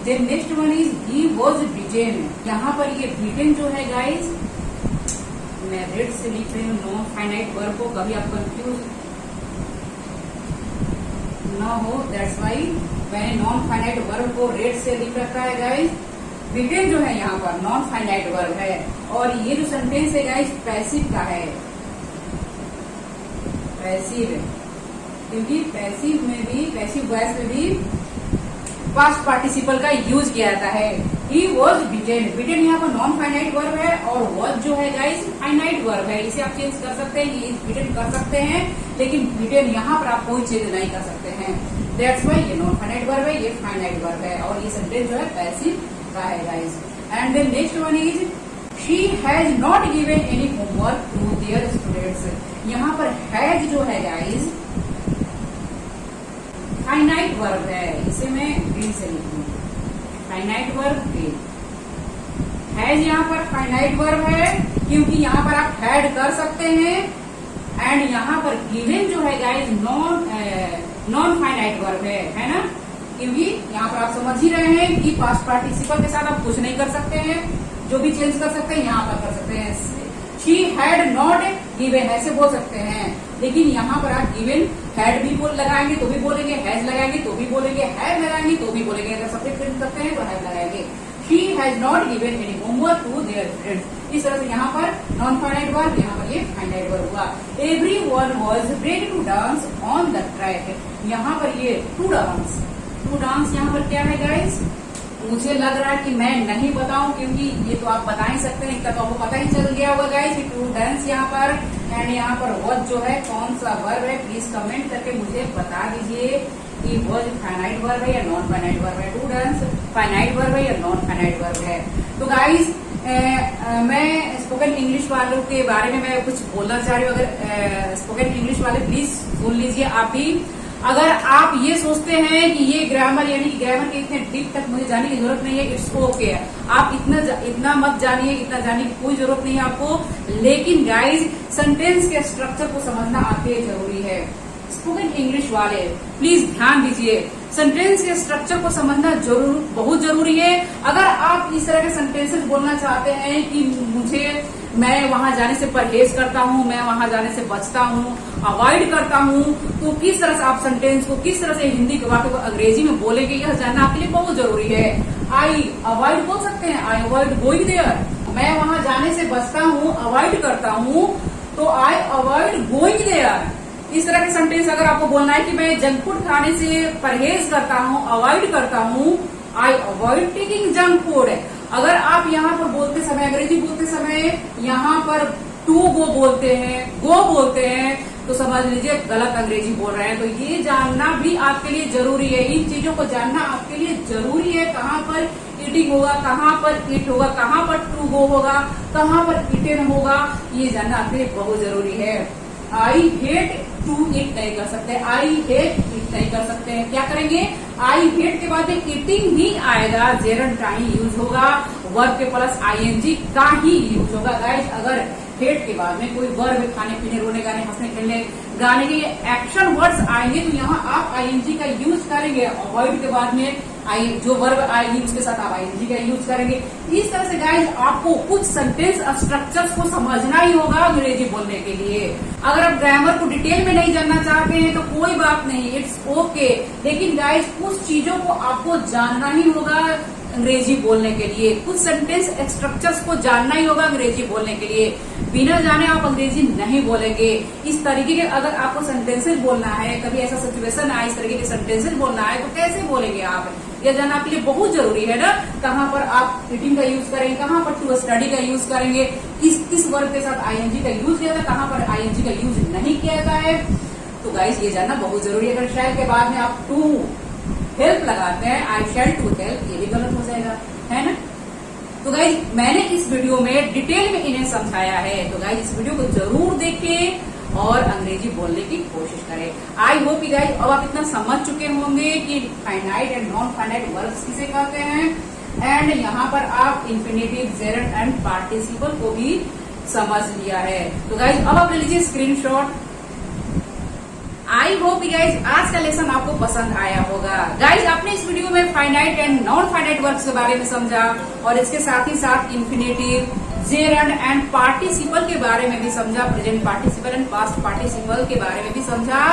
Then next one is he was beaten. यहाँ पर ये बीटेन जो है गाइस, मैं रेड से लिख रही हूँ नॉन फाइनाइट वर्ब को, कभी आप कंफ्यूज ना हो, दैट्स वाई मैंने नॉन फाइनाइट वर्ब को रेड से लिख रखा है गाइस। बीटेन जो है यहाँ पर नॉन फाइनाइट वर्ब है और ये जो सेंटेंस है गाइस पैसिव का है, पैसिव, क्योंकि पैसिव में भी, पैसिव वॉइस में भी पास्ट पार्टिसिपल का यूज किया जाता है। ही वॉज बीटेन, बीटेन यहाँ पर नॉन फाइनाइट वर्ब है और वॉज जो है गाइस फाइनाइट वर्ब है। इसे आप चेंज कर सकते हैं, ये बीटेन कर सकते हैं, लेकिन बीटेन यहाँ पर आप कोई चेंज नहीं कर सकते हैं। दैट्स वाई ये नॉन फाइनाइट वर्ब है, ये फाइनाइट वर्ब है और ये सेंटेंस जो है पैसिव का है guys. And then next one is she has not given any homework to their students. यहाँ पर हैज जो है गाइस फाइनाइट वर्ब है, इसे मैं ग्रीन से लिखूं, फाइनाइट वर्ब ग्रीन। हैज यहाँ पर फाइनाइट वर्ब है क्योंकि यहाँ पर आप हैड कर सकते हैं एंड यहाँ पर गिवन जो है गाइस नॉन फाइनाइट वर्ब है ना। क्योंकि यहाँ पर आप समझ ही रहे हैं कि पास्ट पार्टिसिपल के साथ आप कुछ नहीं कर सकते हैं, जो भी चेंज कर सकते हैं यहाँ पर कर सकते हैं। शी हैड नॉट गिवन ऐसे बोल सकते हैं, लेकिन यहाँ पर आप गिवन हैड भी लगाएंगे तो भी बोलेंगे, हैज लगाएंगे तो भी बोलेंगे, हैव लगाएंगे तो भी बोलेंगे। अगर सब्जेक्ट प्रिंट करते हैं तो हैव लगाएंगे। She has not given any homework to their friends. इस तरह से यहाँ पर नॉन फाइनाइट वर्ब, यहाँ पर ये फाइनाइट वर्ब हुआ। Everyone was ready to dance on the track. यहाँ पर ये टू डांस यहाँ पर क्या है गाइस? मुझे लग रहा है कि मैं नहीं बताऊं, क्योंकि ये तो आप बता ही सकते हैं, इतना तो आपको पता ही चल गया होगा गाइस कि टू डांस यहाँ पर। एंड यहाँ पर वॉज जो है कौन सा वर्ब है, प्लीज कमेंट करके मुझे बता दीजिए कि वॉज फाइनाइट वर्ब है या नॉन फाइनाइट वर्ब है। टू डांस फाइनाइट वर्ब है या नॉन फाइनाइट वर्ब है। तो गाइस मैं स्पोकन इंग्लिश वालों के बारे में मैं कुछ बोलना चाह रही हूँ। अगर स्पोकन इंग्लिश वाले प्लीज सुन लीजिए आप भी। अगर आप ये सोचते हैं कि ये ग्रामर यानी कि ग्रामर के इतने डीप तक मुझे जाने की जरूरत नहीं है, इट्स ओके। आप इतना मत जानिए, इतना जानने की कोई जरूरत नहीं है आपको। लेकिन गाइज सेंटेंस के स्ट्रक्चर को समझना आपके लिए जरूरी है। स्पोकन इंग्लिश वाले प्लीज ध्यान दीजिए, सेंटेंस के स्ट्रक्चर को समझना बहुत जरूरी है। अगर आप इस तरह के सेंटेंसेस बोलना चाहते हैं कि मैं वहां जाने से परहेज करता हूँ, मैं वहां जाने से बचता हूँ, अवॉइड करता हूँ, तो किस तरह से आप सेंटेंस को, किस तरह से हिंदी के वाक्य को अंग्रेजी में बोलेंगे, यह जानना आपके लिए बहुत जरूरी है। आई अवॉइड बोल सकते हैं, आई अवॉइड गोइंग देयर। मैं वहां जाने से बचता हूँ, अवॉइड करता हूँ, तो आई अवॉइड गोइंग देयर। इस तरह के सेंटेंस अगर आपको बोलना है कि मैं जंक फूड खाने से परहेज करता हूँ, अवॉइड करता हूँ, I avoid taking junk food. अगर आप यहाँ पर बोलते समय, अंग्रेजी बोलते समय यहाँ पर टू गो बोलते हैं, गो बोलते हैं, तो समझ लीजिए गलत अंग्रेजी बोल रहे हैं। तो ये जानना भी आपके लिए जरूरी है, इन चीजों को जानना आपके लिए जरूरी है। कहाँ पर ईटिंग होगा, कहाँ पर ईट होगा, कहाँ पर टू गो होगा, कहाँ पर ईटेन होगा, ये जानना आपके लिए बहुत जरूरी है। आई हेट टू ईट नहीं कर सकते, आई हेट ईट नहीं कर सकते हैं। क्या करेंगे? आई हेट के बाद ईटिंग ही आएगा, जेरंट का ही यूज होगा, वर्ब के प्लस आईएनजी का ही यूज होगा। गाइस अगर हेट के बाद में कोई वर्ब, खाने पीने, रोने गाने, हंसने खेलने, गाने के एक्शन वर्ड्स आएंगे तो यहाँ आप आईएनजी का यूज करेंगे। अवॉइड के बाद में जो वर्ब आएगी उसके साथ आप आईएनजी का यूज करेंगे। इस तरह से गाइस आपको कुछ सेंटेंस स्ट्रक्चर्स को समझना ही होगा अंग्रेजी बोलने के लिए। अगर आप ग्रामर को डिटेल में नहीं जानना चाहते हैं तो कोई बात नहीं, इट्स ओके। लेकिन गाइस कुछ चीजों को आपको जानना ही होगा अंग्रेजी बोलने के लिए, कुछ सेंटेंस स्ट्रक्चर्स को जानना ही होगा अंग्रेजी बोलने के लिए। बिना जाने आप अंग्रेजी नहीं बोलेंगे। इस तरीके के अगर आपको सेंटेंसेस बोलना है, कभी ऐसा सिचुएशन आए इस तरीके के सेंटेंसेस बोलना है, तो कैसे बोलेंगे आप? यह जानना आपके लिए बहुत जरूरी है ना। कहाँ पर आप रीडिंग का यूज करेंगे, कहाँ पर टू स्टडी का यूज करेंगे, किस वर्ब के साथ आईएनजी का यूज किया था, कहाँ पर आईएनजी का यूज नहीं किया जाता है। तो गाइस ये जानना बहुत जरूरी है। अगर शैल के बाद में आप टू हेल्प लगाते हैं, आई शैल टू हेल्प, ये भी गलत हो जाएगा, है ना। तो गाइज मैंने इस वीडियो में डिटेल में इन्हें समझाया है। तो गाइज इस वीडियो को जरूर देखें और अंग्रेजी बोलने की कोशिश करें। आई होप कि गाइज अब आप इतना समझ चुके होंगे कि finite and non finite verbs किसे कहते हैं। एंड यहाँ पर आप इंफिनिटिव, जेरंट एंड पार्टिसिपल को भी समझ लिया है। तो गाइज अब आप ले लीजिए स्क्रीनशॉट। आई होप गाइज आज का लेसन आपको पसंद आया होगा। गाइज आपने इस वीडियो में finite and non finite verbs के बारे में समझा और इसके साथ ही साथ इंफिनिटिव, जेरंट एंड पार्टिसिपल के बारे में भी समझा, present participle and past participle के बारे में भी समझा।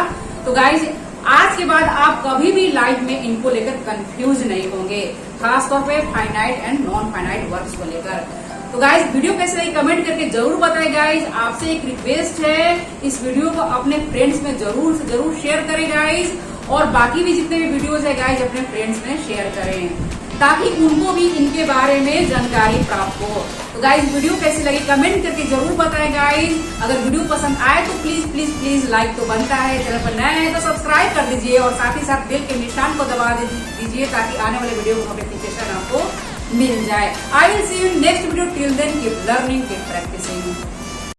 तो गाइज आज के बाद आप कभी भी लाइफ में इनको लेकर कंफ्यूज नहीं होंगे, खासतौर पे finite and non finite verbs को लेकर। तो गाइज वीडियो कैसे लगी कमेंट करके जरूर बताएं। गाइज आपसे एक रिक्वेस्ट है, इस वीडियो को अपने फ्रेंड्स में जरूर से जरूर शेयर करें गाइज, और बाकी भी जितने भी वीडियोस है गाइज अपने फ्रेंड्स में शेयर करें ताकि उनको भी इनके बारे में जानकारी प्राप्त हो। तो गाइज वीडियो कैसी लगी कमेंट करके जरूर बताएं गाइज। अगर वीडियो पसंद आए तो प्लीज प्लीज प्लीज लाइक तो बनता है, चैनल पर नए हैं तो सब्सक्राइब कर दीजिए और साथ ही साथ बेल के निशान को दबा दीजिए ताकि आने वाले वीडियो का नोटिफिकेशन आपको मिल जाए। I will see you in next video. Till then keep learning, keep practising.